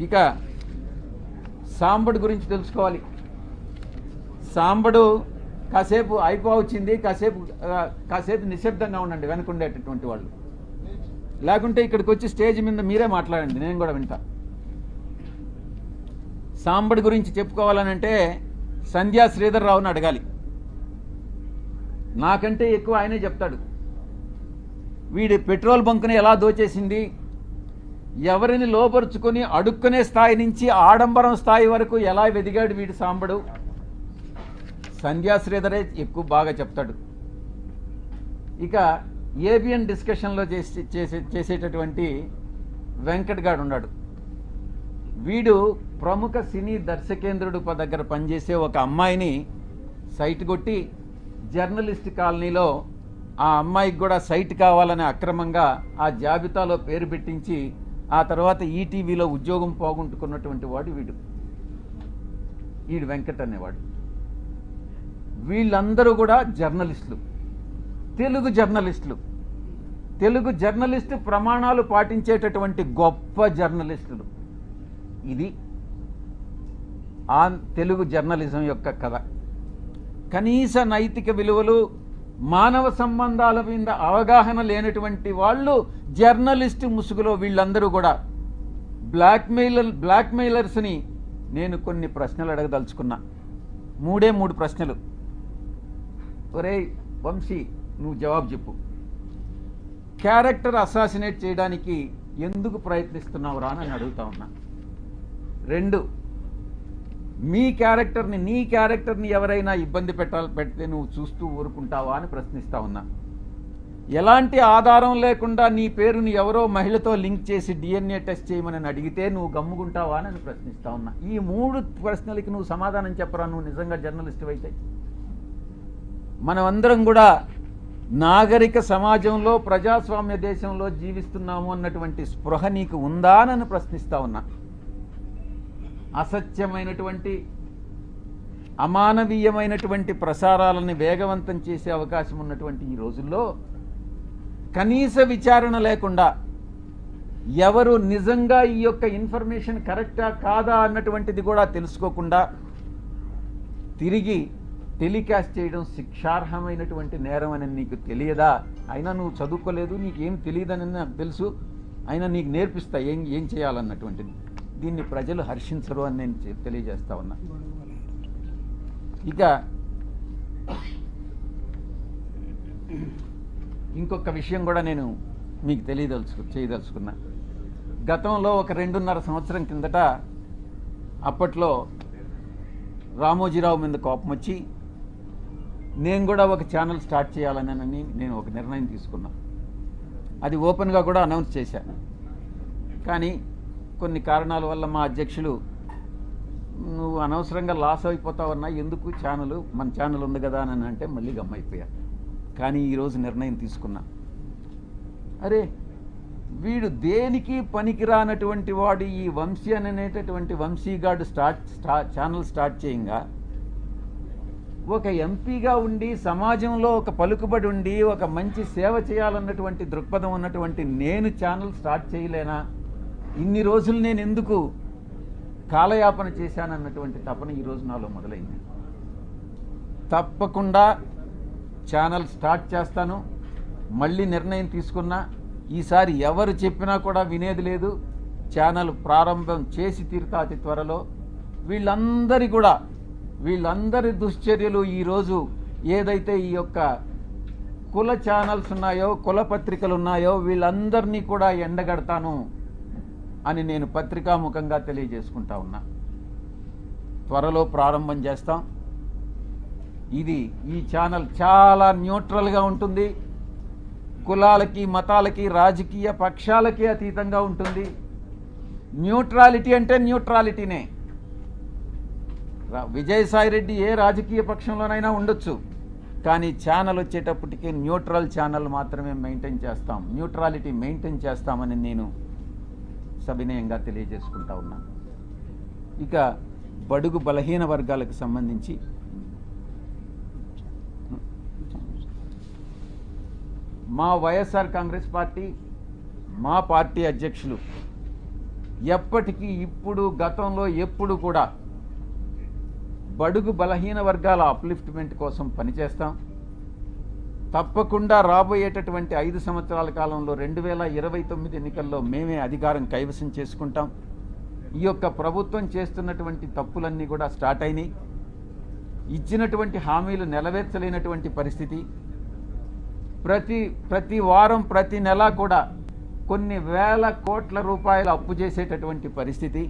ఇక సాంబడు గురించి తెలుసుకోవాలి. సాంబడు కాసేపు అయిపోవచ్చింది, కాసేపు నిశ్శబ్దంగా ఉండండి వెనుకుండేటటువంటి వాళ్ళు, లేకుంటే ఇక్కడికి వచ్చి స్టేజ్ మీద మీరే మాట్లాడండి, నేను కూడా వింటా. సాంబడి గురించి చెప్పుకోవాలనంటే సంధ్యా శ్రీధర్ రావుని అడగాలి. నాకంటే ఎక్కువ ఆయనే చెప్తాడు. వీడి పెట్రోల్ బంకుని ఎలా దోచేసింది, ఎవరిని లోపరుచుకొని అడుక్కునే స్థాయి నుంచి ఆడంబరం స్థాయి వరకు ఎలా వెదిగాడు వీడి సాంబడు, సంధ్యా శ్రీధరే ఎక్కువ బాగా చెప్తాడు. ఇక ఏబిఎన్ డిస్కషన్లో చేసేటటువంటి వెంకట్ గాడు ఉన్నాడు. వీడు ప్రముఖ సినీ దర్శకేంద్రుడు దగ్గర పనిచేసే ఒక అమ్మాయిని సైట్ కొట్టి జర్నలిస్ట్ కాలనీలో ఆ అమ్మాయికి కూడా సైట్ కావాలని అక్రమంగా ఆ జాబితాలో పేరు పెట్టించి ఆ తర్వాత ఈటీవీలో ఉద్యోగం పోగొట్టుకున్నటువంటి వాడు వీడు వెంకట్ అనేవాడు. వీళ్ళందరూ కూడా జర్నలిస్టులు, తెలుగు జర్నలిస్టు ప్రమాణాలు పాటించేటటువంటి గొప్ప జర్నలిస్టులు. ఇది ఆ తెలుగు జర్నలిజం యొక్క కథ. కనీస నైతిక విలువలు, మానవ సంబంధాల మీద అవగాహన లేనటువంటి వాళ్ళు జర్నలిస్టు ముసుగులో వీళ్ళందరూ కూడా బ్లాక్మెయిలర్స్ని నేను కొన్ని ప్రశ్నలు అడగదలుచుకున్నా. 3 ప్రశ్నలు. ఒరే వంశీ, నువ్వు జవాబు చెప్పు. క్యారెక్టర్ అసాసినేట్ చేయడానికి ఎందుకు ప్రయత్నిస్తున్నావురా అని అడుగుతా ఉన్నా. 2, నీ క్యారెక్టర్ని ఎవరైనా ఇబ్బంది పెడితే నువ్వు చూస్తూ ఊరుకుంటావా అని ప్రశ్నిస్తా ఉన్నా. ఎలాంటి ఆధారం లేకుండా నీ పేరుని ఎవరో మహిళతో లింక్ చేసి DNA టెస్ట్ చేయమని అడిగితే నువ్వు గమ్ముకుంటావా అని ప్రశ్నిస్తా ఉన్నా. ఈ 3 ప్రశ్నలకి నువ్వు సమాధానం చెప్పరా, నువ్వు నిజంగా జర్నలిస్ట్ అయితే. మనమందరం కూడా నాగరిక సమాజంలో ప్రజాస్వామ్య దేశంలో జీవిస్తున్నాము అన్నటువంటి స్పృహ నీకు ఉందా అని ప్రశ్నిస్తా ఉన్నా. అసత్యమైనటువంటి అమానవీయమైనటువంటి ప్రసారాలను వేగవంతం చేసే అవకాశం ఉన్నటువంటి ఈ రోజుల్లో కనీస విచారణ లేకుండా ఎవరు నిజంగా ఈ యొక్క ఇన్ఫర్మేషన్ కరెక్టా కాదా అన్నటువంటిది కూడా తెలుసుకోకుండా తిరిగి టెలికాస్ట్ చేయడం శిక్షార్హమైనటువంటి నేరం అని నీకు తెలియదా? అయినా నువ్వు చదువుకోలేదు, నీకేం తెలియదని నాకు తెలుసు, అయినా నీకు నేర్పిస్తా ఏం చేయాలన్నటువంటిది. దీన్ని ప్రజలు హర్షించరు అని నేను తెలియజేస్తా ఉన్నా. ఇక ఇంకొక విషయం కూడా నేను మీకు చేయదలుచుకున్నా. గతంలో ఒక 2.5 సంవత్సరం కిందట అప్పట్లో రామోజీరావు మీద కోపం వచ్చి నేను కూడా ఒక ఛానల్ స్టార్ట్ చేయాలని నేను ఒక నిర్ణయం తీసుకున్నా. అది ఓపెన్గా కూడా అనౌన్స్ చేశాను. కానీ కొన్ని కారణాల వల్ల మా అధ్యక్షులు నువ్వు అనవసరంగా లాస్ అయిపోతావన్నా, ఎందుకు మన ఛానల్ ఉంది కదా అని అంటే మళ్ళీ గమ్మైపోయా. కానీ ఈరోజు నిర్ణయం తీసుకున్నా, అరే వీడు దేనికి పనికిరానటువంటి వాడు ఈ వంశీ అనేటటువంటి వంశీగాడు ఛానల్ స్టార్ట్ చేయంగా ఒక ఎంపీగా ఉండి సమాజంలో ఒక పలుకుబడి ఉండి ఒక మంచి సేవ చేయాలన్నటువంటి దృక్పథం ఉన్నటువంటి నేను ఛానల్ స్టార్ట్ చేయలేనా? ఇన్ని రోజులు నేను ఎందుకు కాలయాపన చేశానన్నటువంటి తపన ఈరోజు నాలో మొదలైంది. తప్పకుండా ఛానల్ స్టార్ట్ చేస్తాను. మళ్ళీ నిర్ణయం తీసుకున్నా. ఈసారి ఎవరు చెప్పినా కూడా వినేది లేదు. ఛానల్ ప్రారంభం చేసి తీరుతా అతి త్వరలో. వీళ్ళందరి దుశ్చర్యలు ఈరోజు ఏదైతే ఈ యొక్క కుల ఛానల్స్ ఉన్నాయో, కుల పత్రికలు ఉన్నాయో, వీళ్ళందరినీ కూడా ఎండగడతాను అని నేను పత్రికాముఖంగా తెలియజేసుకుంటా ఉన్నా. త్వరలో ప్రారంభం చేస్తాం. ఈ ఛానల్ చాలా న్యూట్రల్గా ఉంటుంది. కులాలకి, మతాలకి, రాజకీయ పక్షాలకి అతీతంగా ఉంటుంది. న్యూట్రాలిటీ అంటే న్యూట్రాలిటీనే. విజయసాయిరెడ్డి ఏ రాజకీయ పక్షంలోనైనా ఉండొచ్చు, కానీ ఛానల్ వచ్చేటప్పటికి న్యూట్రల్ ఛానల్ మాత్రమే మెయింటైన్ చేస్తాం, న్యూట్రాలిటీ మెయింటైన్ చేస్తామని నేను సవినయంగా తెలియజేసుకుంటా ఉన్నాను. ఇక బడుగు బలహీన వర్గాలకు సంబంధించి మా వైఎస్ఆర్ కాంగ్రెస్ పార్టీ, మా పార్టీ అధ్యక్షులు ఎప్పటికీ ఇప్పుడు గతంలో ఎప్పుడు కూడా బడుగు బలహీన వర్గాల అప్లిఫ్ట్మెంట్ కోసం పనిచేస్తాం. తప్పకుండా రాబోయేటటువంటి 5 సంవత్సరాల కాలంలో 2029 ఎన్నికల్లో మేమే అధికారం కైవసం చేసుకుంటాం. ఈ యొక్క ప్రభుత్వం చేస్తున్నటువంటి తప్పులన్నీ కూడా స్టార్ట్ అయినాయి. ఇచ్చినటువంటి హామీలు నెరవేర్చలేనటువంటి పరిస్థితి. ప్రతి వారం, ప్రతి నెల కూడా కొన్ని వేల కోట్ల రూపాయలు అప్పు చేసేటటువంటి పరిస్థితి.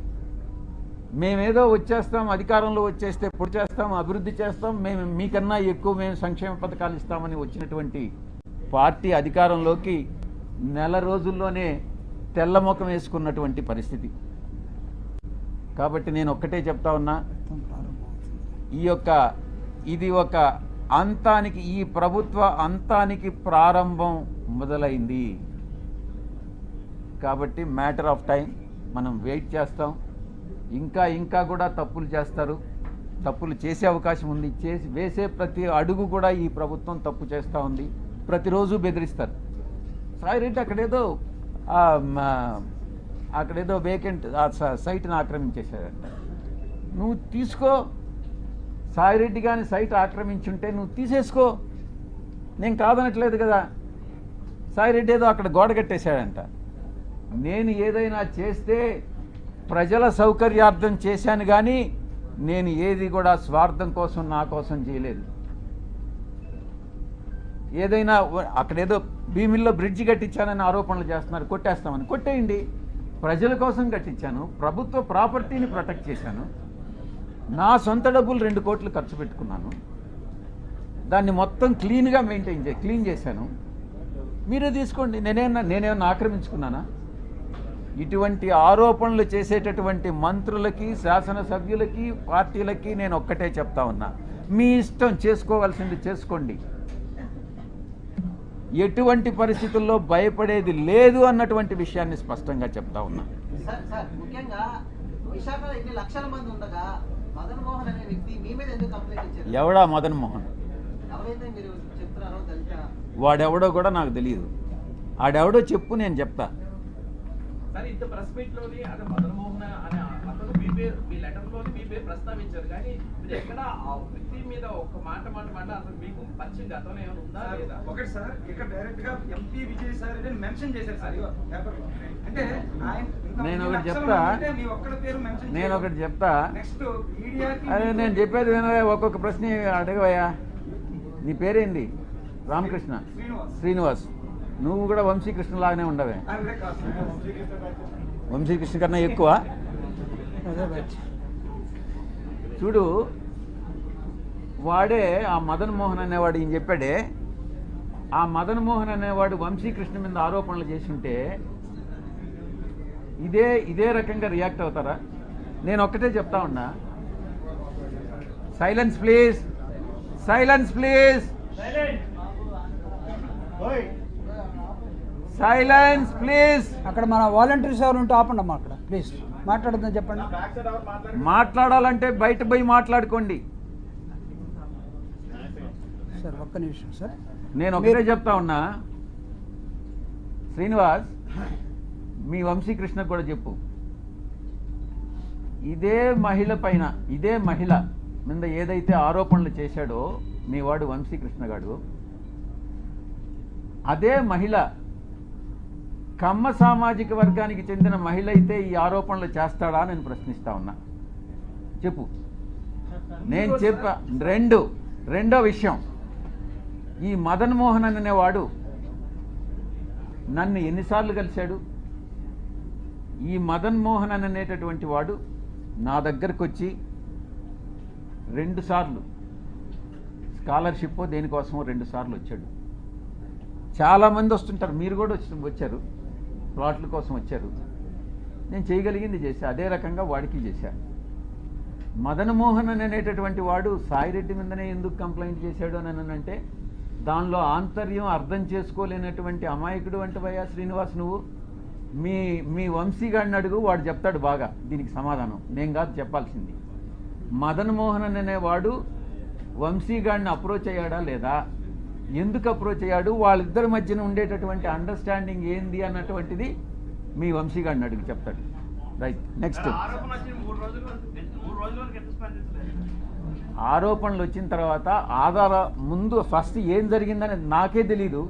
మేమేదో వచ్చేస్తాం, అధికారంలో వచ్చేస్తే పొడి చేస్తాం, అభివృద్ధి చేస్తాం, మేము మీకన్నా ఎక్కువ మేము సంక్షేమ పథకాలు ఇస్తామని వచ్చినటువంటి పార్టీ అధికారంలోకి నెల రోజుల్లోనే తెల్లముఖం వేసుకున్నటువంటి పరిస్థితి. కాబట్టి నేను ఒక్కటే చెప్తా ఉన్నా, ఇది ఒక అంతానికి, ఈ ప్రభుత్వ అంతానికి ప్రారంభం మొదలైంది. కాబట్టి మ్యాటర్ ఆఫ్ టైం, మనం వెయిట్ చేస్తాం. ఇంకా కూడా తప్పులు చేస్తారు, తప్పులు చేసే అవకాశం ఉంది. వేసే ప్రతి అడుగు కూడా ఈ ప్రభుత్వం తప్పు చేస్తూ ఉంది. ప్రతిరోజు బెదిరిస్తారు. సాయిరెడ్డి అక్కడేదో వేకెంట్ సైట్ని ఆక్రమించేశారంట. నువ్వు తీసుకో, సాయిరెడ్డి కానీ సైట్ ఆక్రమించుంటే నువ్వు తీసేసుకో, నేను కాదనట్లేదు కదా. సాయిరెడ్డి ఏదో అక్కడ గోడ కట్టేశాడంట. నేను ఏదైనా చేస్తే ప్రజల సౌకర్యార్థం చేశాను, కానీ నేను ఏది కూడా స్వార్థం కోసం, నా కోసం చేయలేదు. ఏదైనా అక్కడేదో భీమిల్లో బ్రిడ్జి కట్టించానని ఆరోపణలు చేస్తున్నారు, కొట్టేస్తామని. కొట్టేయండి. ప్రజల కోసం కట్టించాను, ప్రభుత్వ ప్రాపర్టీని ప్రొటెక్ట్ చేశాను, నా సొంత డబ్బులు 2 కోట్లు ఖర్చు పెట్టుకున్నాను, దాన్ని మొత్తం క్లీన్గా క్లీన్ చేశాను. మీరే తీసుకోండి. నేనేమన్నా ఆక్రమించుకున్నానా? ఇటువంటి ఆరోపణలు చేసేటటువంటి మంత్రులకి, శాసనసభ్యులకి, పార్టీలకి నేను ఒక్కటే చెప్తా ఉన్నా, మీ ఇష్టం, చేసుకోవాల్సింది చేసుకోండి. ఎటువంటి పరిస్థితుల్లో భయపడేది లేదు అన్నటువంటి విషయాన్ని స్పష్టంగా చెప్తా ఉన్నా.
సార్ ముఖ్యంగా విశాఖలో ఇన్ని లక్షల మంది ఉండగా మదన్ మోహన్ అనే వ్యక్తి మీ మీద ఎందుకు కంప్లైంట్ ఇచ్చారు?
ఎవడా మదన్ మోహన్?
ఎవరైతే మీరు చెప్తున్నారో దళిత
వాడెవడో కూడా నాకు తెలియదు. ఆడెవడో చెప్పు, నేను చెప్తా.
సార్ ఇంత ప్రెస్ మీట్ లోని అదే మదన్ మోహన్ అనే అతను మీ పేరు, మీ లెటర్ లోని మీ పేరు ప్రస్తావించారు, కానీ మీరు ఎక్కడ ఆ వ్యక్తి మీద ఒక మాట అసలు మీకు పరిచయం గతంలో ఏమైనా ఉందా లేదా?
ఒకటి సార్, ఇక్కడ డైరెక్ట్ గా ఎంపీ విజయ్ సార్ అని మెన్షన్ చేశారు సార్ పేపర్ లో. అంటే ఆయన
నేను ఒకటి చెప్తా,
మీ ఒక్కడి పేరు మెన్షన్
నేను ఒకటి చెప్తా.
నెక్స్ట్ మీడియాకి
అదే నేను చెప్పేది వినవే, ఒక్కొక్క ప్రశ్న అడగవయ్యా. నీ పేరేంది? రామకృష్ణ శ్రీనివాస్. నువ్వు కూడా వంశీకృష్ణ లాగానే ఉండవే. వంశీకృష్ణ కన్నా ఎక్కువ. చూడు, వాడే ఆ మదన్ మోహన్ అనేవాడు ఈయన చెప్పాడే, ఆ మదన్ మోహన్ అనేవాడు వంశీకృష్ణ మీద ఆరోపణలు చేస్తుంటే ఇదే రకంగా రియాక్ట్ అవుతారా? నేను ఒక్కటే చెప్తా ఉన్నా, silence please, silence please, silence please.
అక్కడ మన వాలంటీర్స్ ఎవరు ఉంటే ఆపండి అమ్మా, అక్కడ ప్లీజ్ మాట్లాడుతుందని చెప్పండి.
మాట్లాడాలంటే బయట పోయి మాట్లాడుకోండి.
సార్ ఒక్క నిమిషం సార్.
నేను ఒకటే చెప్తా ఉన్నా, శ్రీనివాస్, మీ వంశీకృష్ణకు కూడా చెప్పు, ఇదే మహిళ మీద ఏదైతే ఆరోపణలు చేశాడో మీ వాడు వంశీకృష్ణ గాడు, అదే మహిళ కమ్మ సామాజిక వర్గానికి చెందిన మహిళ అయితే ఈ ఆరోపణలు చేస్తాడా నేను ప్రశ్నిస్తా ఉన్నా. చెప్పు. నేను చెప్పా. రెండో విషయం, ఈ మదన్ మోహన్ అనేవాడు నన్ను ఎన్నిసార్లు కలిశాడు? ఈ మదన్ మోహన్ అనేటటువంటి వాడు నా దగ్గరకు వచ్చి 2 సార్లు స్కాలర్షిప్ దేనికోసమో 2 సార్లు వచ్చాడు. చాలామంది వస్తుంటారు, మీరు కూడా వచ్చారు, ప్లాట్ల కోసం వచ్చారు. నేను చేయగలిగింది చేశా, అదే రకంగా వాడికి చేశా. మదన్ మోహన్ అనేటటువంటి వాడు సాయిరెడ్డి మీదనే ఎందుకు కంప్లైంట్ చేశాడు అని అంటే, దానిలో ఆంతర్యం అర్థం చేసుకోలేనటువంటి అమాయకుడు అంటవయ్యా శ్రీనివాస్ నువ్వు. మీ వంశీగాడిని అడుగు, వాడు చెప్తాడు బాగా దీనికి సమాధానం, నేను కాదు చెప్పాల్సింది. మదన్ మోహన్ అనేవాడు వంశీగాడిని అప్రోచ్ అయ్యాడా లేదా, ఎందుకు అప్రోచ్ అయ్యాడు, వాళ్ళిద్దరి మధ్యన ఉండేటటువంటి అండర్స్టాండింగ్ ఏంది అన్నటువంటిది మీ వంశీగాడిని అడుగు, చెప్తాడు. Right, next. ఆరోపణలు వచ్చిన తర్వాత ముందు ఫస్ట్ ఏం జరిగిందని నాకే తెలీదు,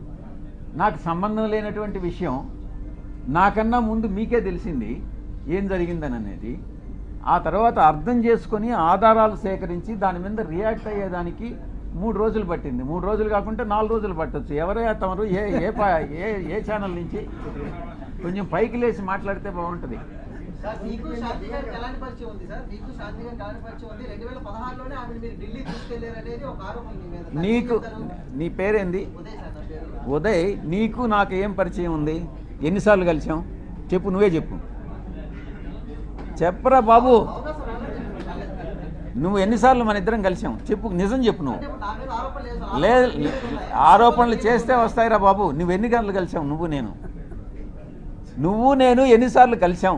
నాకు సంబంధం లేనటువంటి విషయం. నాకన్నా ముందు మీకే తెలిసింది ఏం జరిగిందని అనేది. ఆ తర్వాత అర్థం చేసుకొని ఆధారాలు సేకరించి దాని మీద రియాక్ట్ అయ్యేదానికి 3 రోజులు పట్టింది. 3 రోజులు కాకుండా 4 రోజులు పట్టొచ్చు. ఎవరైనా తమరు ఏ ఛానల్ నుంచి కొంచెం పైకి లేచి మాట్లాడితే బాగుంటుంది.
సార్ మీకు శాంతి గారికి ఎలాంటి పరిచయం ఉంది? సార్ మీకు శాంతి గారికి ఎలాంటి పరిచయం ఉంది? 2016లోనే ఆమె మీరు ఢిల్లీ తీసుకెళ్లారు అనేది ఒక ఆరోపణ మీ మీద.
నీకు నీ పేరేంది?
ఉదయ్ సార్ నా పేరు.
ఉదయ్, నీకు నాకు ఏం పరిచయం ఉంది? ఎన్నిసార్లు కలిసాం చెప్పు, నువ్వే చెప్పు. చెప్పరా బాబు,
అవునా సార్? అలా చెప్పండి.
నువ్వు ఎన్నిసార్లు మన ఇద్దరం కలిసాం చెప్పు, నిజం చెప్పు. నువ్వు
అంటే నా మీద ఆరోపణ లేదు సార్.
లేదు, ఆరోపణలు చేస్తే వస్తాయిరా బాబు. నువ్వు ఎన్ని గంటలు కలిసాం? నువ్వు నేను ఎన్నిసార్లు కలిసాం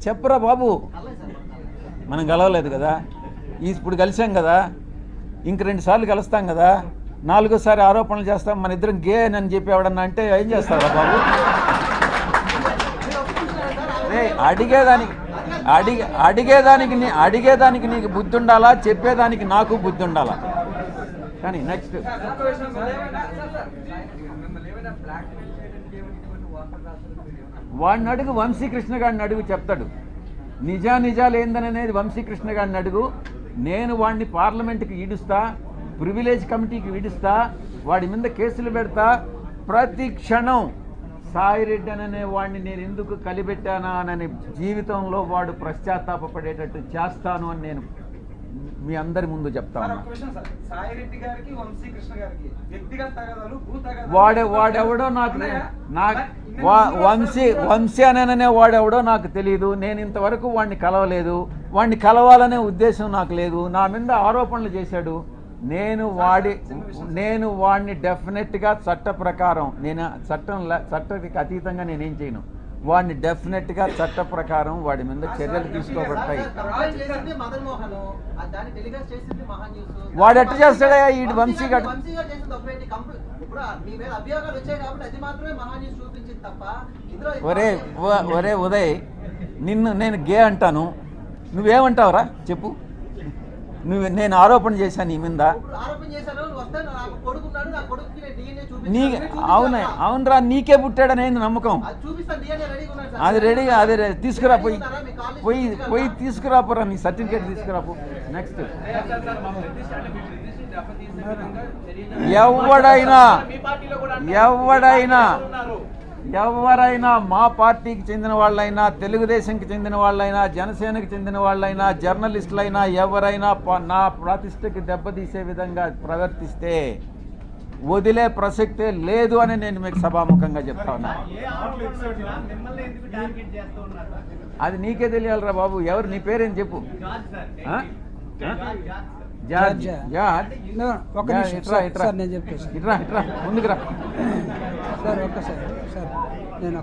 చెప్పురా బాబు.
అలాగే సార్.
మనం కలవలేదు కదా, ఇప్పుడు కలిసాం కదా, ఇంక 2 సార్లు కలుస్తాం కదా, 4వ సారి ఆరోపణలు చేస్తాం మన ఇద్దరం గే అని చెప్పి ఎవడన్నా అంటే ఏం చేస్తారా బాబు? అడిగేదానికి నీకు బుద్ధి ఉండాలా, చెప్పేదానికి నాకు బుద్ధి ఉండాలా. కానీ నెక్స్ట్, వాడిని అడుగు, వంశీకృష్ణ గారిని అడుగు, చెప్తాడు. నిజాలు ఏందనేది వంశీకృష్ణ గారిని అడుగు. నేను వాడిని పార్లమెంట్కి ఈడుస్తా, ప్రివిలేజ్ కమిటీకి విడిస్తా, వాడి మీద కేసులు పెడతా. ప్రతి క్షణం సాయిరెడ్డి అనే వాడిని నేను ఎందుకు కలిపెట్టానా అని జీవితంలో వాడు పశ్చాత్తాపపడేటట్టు చేస్తాను అని నేను మీ అందరి ముందు చెప్తా
సార్,
ఉన్నా.
ఒక విషయం సార్, సాయిరెడ్డి గారికి వంశీ కృష్ణ గారికి వ్యక్తిగత తగాదాలు, భూ తగాదాలు
వాడెవడో నాకు వంశీ అనే వాడెవడో నాకు తెలియదు. నేను ఇంతవరకు వాడిని కలవలేదు. వాడిని కలవాలనే ఉద్దేశం నాకు లేదు. నా మీద ఆరోపణలు చేశాడు. నేను వాడిని డెఫినెట్గా చట్ట ప్రకారం, నేను చట్టానికి అతీతంగా నేనేం చేయను. వాడిని డెఫినెట్గా చట్ట ప్రకారం వాడి మీద చర్యలు తీసుకోబడతాయి. వాడు ఎట్ట చేస్తాడా ఈ వంశీ గారు? ఒరే ఉదయ్, నిన్ను నేను గే అంటాను, నువ్వేమంటావురా చెప్పు? నేను ఆరోపణ చేశాను నీ మీద. అవునరా, నీకే పుట్టాడని నమ్మకం. అది రెడీగా, అది తీసుకురా, పోయి తీసుకురాపోరా, నీ సర్టిఫికేట్ తీసుకురాపో. నెక్స్ట్ ఎవరైనా మా పార్టీకి చెందిన వాళ్ళైనా, తెలుగుదేశంకి చెందిన వాళ్ళైనా, జనసేనకి చెందిన వాళ్ళైనా, జర్నలిస్టులైనా ఎవరైనా నా ప్రతిష్టకి దెబ్బతీసే విధంగా ప్రవర్తిస్తే వదిలే ప్రసక్తే లేదు అని నేను మీకు సభాముఖంగా చెప్తా ఉన్నా. అది నీకే తెలియాలిరా బాబు. ఎవరు, నీ పేరేం చెప్పు? జార్జ్. ఇట్రా ముందుకు రా.
సార్ ఒక్కసారి సార్, నేను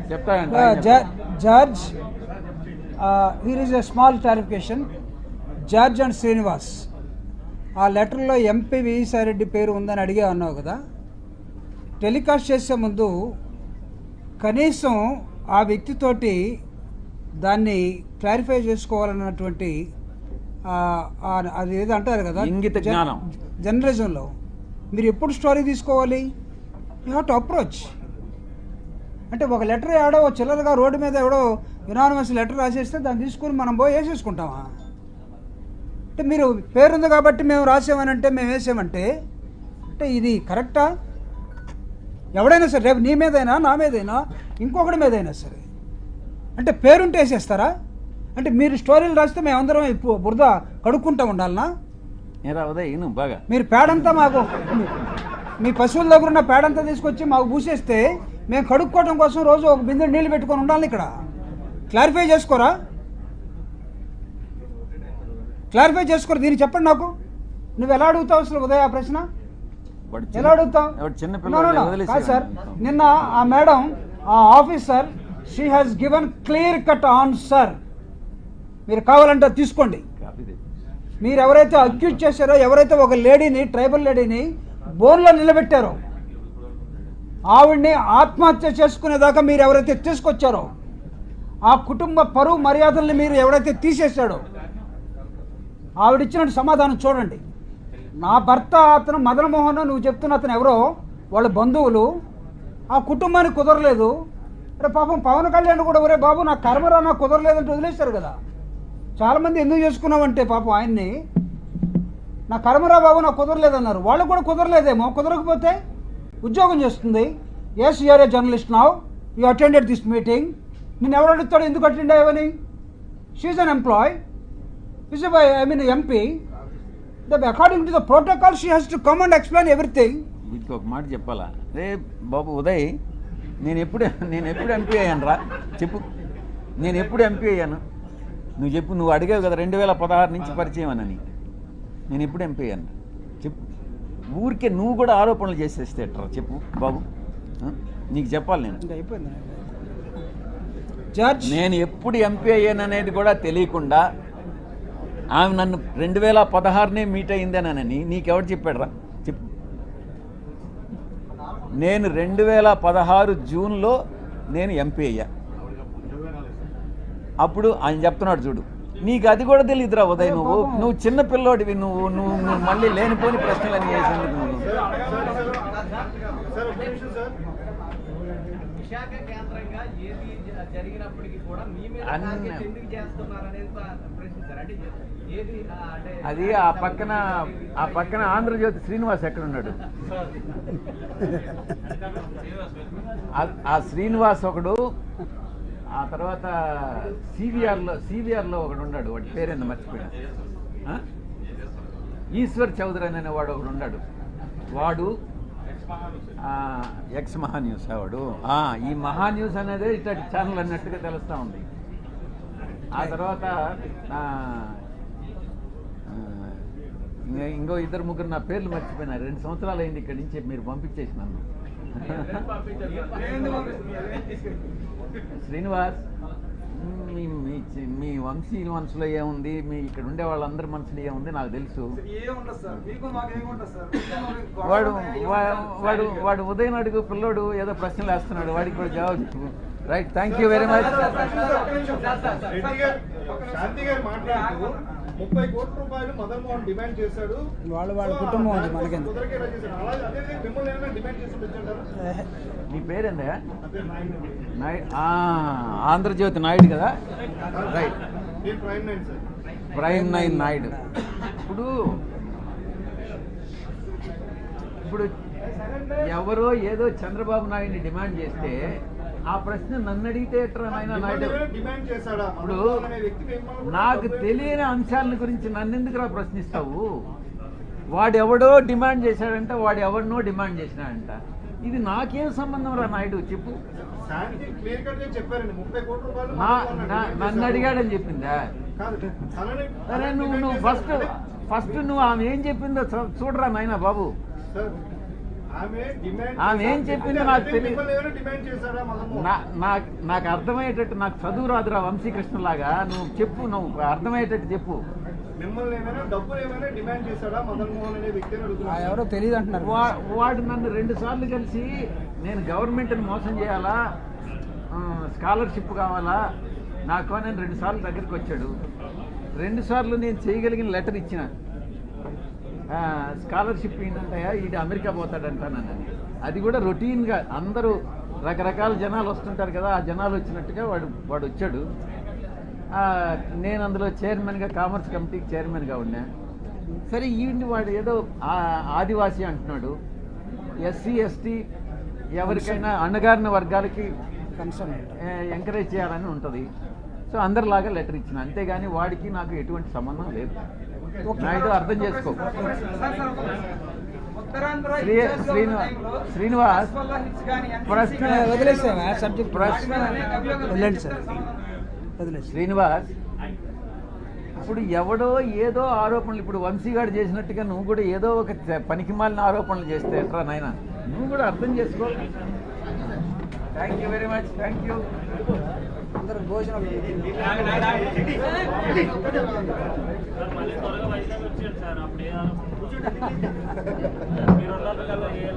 చెప్తానండి.
George, here is a small clarification. George and Srinivas, ఆ లెటర్లో ఎంపీ విజయసాయిరెడ్డి పేరు ఉందని అడిగే అన్నావు కదా. టెలికాస్ట్ చేసే ముందు కనీసం ఆ వ్యక్తితోటి దాన్ని క్లారిఫై చేసుకోవాలన్నటువంటి అది ఏదో అంటారు కదా,
ఇంగిత జ్ఞానం
జర్నలిజంలో మీరు ఎప్పుడు స్టోరీ తీసుకోవాలి? You have to approach. అంటే ఒక లెటర్ ఎవడో చిల్లరగా రోడ్డు మీద ఎవడో యునానిమస్ లెటర్ రాసేస్తే దాన్ని తీసుకుని మనం పోయి వేసేసుకుంటామా? అంటే మీరు పేరుంది కాబట్టి మేము రాసామనంటే, మేము వేసామంటే, అంటే ఇది కరెక్టా? ఎవడైనా సరే, రేపు నీ మీదైనా, నా మీదైనా, ఇంకొకటి మీదైనా సరే, అంటే పేరుంటే వేసేస్తారా? అంటే మీరు స్టోరీలు రాస్తే మేమందరం బురద కడుక్కుంటూ ఉండాలనా?
బాగా
మీరు పేడంతా మాకు, మీ పశువుల దగ్గర ఉన్న పేడంతా తీసుకొచ్చి మాకు పూసేస్తే మేము కడుక్కోవడం కోసం రోజు ఒక బిందె నీళ్ళు పెట్టుకొని ఉండాలి ఇక్కడ. క్లారిఫై చేసుకోరా? క్లారిఫై చేసుకోరు. దీన్ని చెప్పండి నాకు. నువ్వు ఎలా అడుగుతావు అసలు ఉదయ ఆ ప్రశ్న? ఎలా అడుగుతావు? కాదు సార్, నిన్న ఆ మేడం, ఆ officer, she has given clear cut answer. మీరు కావాలంటే తీసుకోండి. మీరు ఎవరైతే అక్యూజ్ చేశారో, ఎవరైతే ఒక లేడీని, ట్రైబల్ లేడీని బోన్లో నిలబెట్టారో, ఆవిడ్ని ఆత్మహత్య చేసుకునేదాకా మీరు ఎవరైతే తీసుకొచ్చారో, ఆ కుటుంబ పరువు మర్యాదల్ని మీరు ఎవరైతే తీసేశాడో, ఆవిడిచ్చినట్టు సమాధానం చూడండి. నా భర్త అతను మదన్మోహన్, నువ్వు చెప్తున్న అతను ఎవరో, వాళ్ళ బంధువులు, ఆ కుటుంబానికి కుదరలేదు. అరే పాపం పవన్ కళ్యాణ్ కూడా, ఒరే బాబు నా కర్మరా, నాకు కుదరలేదంటే వదిలేశారు కదా. చాలామంది ఎందుకు చేసుకున్నావంటే పాపం ఆయన్ని, నా కర్మరా బాబు నాకు కుదరలేదన్నారు. వాళ్ళు కూడా కుదరలేదేమో. కుదరకపోతే ఉద్యోగం చేస్తుంది. Yes you're a journalist now, you attended this meeting. నేను ఎవరు అడుగుతాడు ఎందుకు అటెండ్ అయ్యావని? She an employee, is I mean MP. According to the protocol she has to come and explain everything.
వీటికి ఒక మాట చెప్పాలా? రే బాబు ఉదయ్, నేను ఎప్పుడు ఎంపీ అయ్యాను రా చెప్పు. నేను ఎప్పుడు ఎంపీ అయ్యాను? నువ్వు చెప్పు. నువ్వు అడిగావు కదా 2016 నుంచి పరిచయం అని. నేను ఎప్పుడు ఎంపీ అయ్యాను చెప్పు. ఊరికే నువ్వు కూడా ఆరోపణలు చేసేస్తే ఎట్రా చెప్పు బాబు. నీకు చెప్పాలి నేను ఎప్పుడు ఎంపీ అయ్యాను అనేది కూడా తెలియకుండా ఆమె నన్ను 2016 మీట్ అయిందేనని నీకెవరు చెప్పాడు రా చెప్పు. నేను 2016 జూన్లో నేను ఎంపీ అయ్యా. అప్పుడు ఆయన చెప్తున్నాడు చూడు, నీకు అది కూడా తెలియదురా ఉదయ్. నువ్వు చిన్న పిల్లోడివి. నువ్వు మళ్ళీ లేనిపోని ప్రశ్నలన్నీ చేసేందుకు
విశాఖ కేంద్రంగా ఏది జరిగినప్పటికీ కూడా మీ మీద ఎందుకు చేస్తున్నారు అనేది ప్రశ్నించారు. అంటే
అది ఆ పక్కన ఆంధ్రజ్యోతి శ్రీనివాస్ ఎక్కడ ఉన్నాడు? ఆ శ్రీనివాస్ ఒకడు, ఆ తర్వాత సివిఆర్లో ఒకడు ఉన్నాడు, వాడి పేరేందో మర్చిపోయాడు. ఈశ్వర్ చౌదరి అనే వాడు ఒకడు ఉన్నాడు, వాడు ఎక్స్ మహాన్యూస్ వాడు. ఈ మహాన్యూస్ అనేది ఇట్లాంటి ఛానల్ అన్నట్టుగా తెలుస్తూ ఉంది. ఆ తర్వాత ఇంకో ఇద్దరు ముగ్గురు నా పేర్లు మర్చిపోయినారు. 2 సంవత్సరాలు అయింది ఇక్కడి నుంచి మీరు పంపించేసినాను. శ్రీనివాస్, మీ వంశీ మనసులో ఏముంది, మీ ఇక్కడ ఉండే వాళ్ళందరి మనసులో ఏముంది నాకు తెలుసు. వాడు ఉదయం అడుగు పిల్లోడు ఏదో ప్రశ్నలు వేస్తున్నాడు, వాడికి కూడా జవాబు చెప్పు. Right, thank you very much.
Shanti garu మాట్లాడుతూ 30 కోట్ల రూపాయలు మదన్ మోహన్ డిమాండ్ చేశాడు.
వాళ్ళ కుటుంబం ఉంది మనకెందుకు.
నీ పేరేందా? ఆంధ్రజ్యోతి నాయుడు కదా? Right, prime 9 Naidu. ఇప్పుడు ఎవరో ఏదో చంద్రబాబు నాయుడిని డిమాండ్ చేస్తే ఆ ప్రశ్న నన్ను అడిగితే ఎట్రా నాయన నాయుడు? ఇప్పుడు నాకు తెలియని అంశాల గురించి నన్నెందుకురా ప్రశ్నిస్తావు? వాడెవడో డిమాండ్ చేశాడంట, వాడు ఎవరినో డిమాండ్ చేసినాడంట. ఇది నాకేం సంబంధం రా నాయుడు చెప్పు. నన్ను అడిగాడని చెప్పిందా? సరే, నువ్వు ఫస్ట్ నువ్వు ఆమె ఏం చెప్పిందో చూడరా నాయన బాబు. ఆమె ఏం చెప్పిందో నాకు తెలియదు. నాకు అర్థమయ్యేటట్టు, నాకు చదువు రాదురా వంశీకృష్ణలాగా. నువ్వు చెప్పు, నువ్వు అర్థమయ్యేటట్టు చెప్పు.
ఎవరో తెలియదు అంటున్నారు.
వాడు నన్ను 2 సార్లు కలిసి నేను గవర్నమెంట్ని మోసం చేయాలా, స్కాలర్షిప్ కావాలా నాకు అని 2 సార్లు దగ్గరికి వచ్చాడు. 2 సార్లు నేను చేయగలిగిన లెటర్ ఇచ్చిన. స్కాలర్షిప్ ఏంటంటాయా, ఇది అమెరికా పోతాడంటానని. అది కూడా రొటీన్గా అందరూ రకరకాల జనాలు వస్తుంటారు కదా, ఆ జనాలు వచ్చినట్టుగా వాడు వచ్చాడు. నేను అందులో చైర్మన్గా, కామర్స్ కమిటీకి చైర్మన్గా ఉన్నా. సరే, ఈవిని వాడు ఏదో ఆదివాసీ అంటున్నాడు. ఎస్సీ ఎస్టీ ఎవరికైనా అణగారిన వర్గాలకి ఎంకరేజ్ చేయాలని ఉంటుంది. సో అందరిలాగా లెటర్ ఇచ్చిన, అంతేగాని వాడికి నాకు ఎటువంటి సంబంధం లేదు. నాయుడు అర్థం చేసుకో. శ్రీనివాస్, శ్రీనివాస్, ఇప్పుడు ఎవడో ఏదో ఆరోపణలు, ఇప్పుడు వంశీగాడు చేసినట్టుగా నువ్వు కూడా ఏదో ఒక పనికిమాలిన ఆరోపణలు చేస్తే ఎట్రా నాయన? నువ్వు కూడా అర్థం చేసుకో. Thank you very much. Thank you.
అందరూ భోజనం
త్వరగా వైజాగ్ వచ్చాడు సార్, అప్పుడు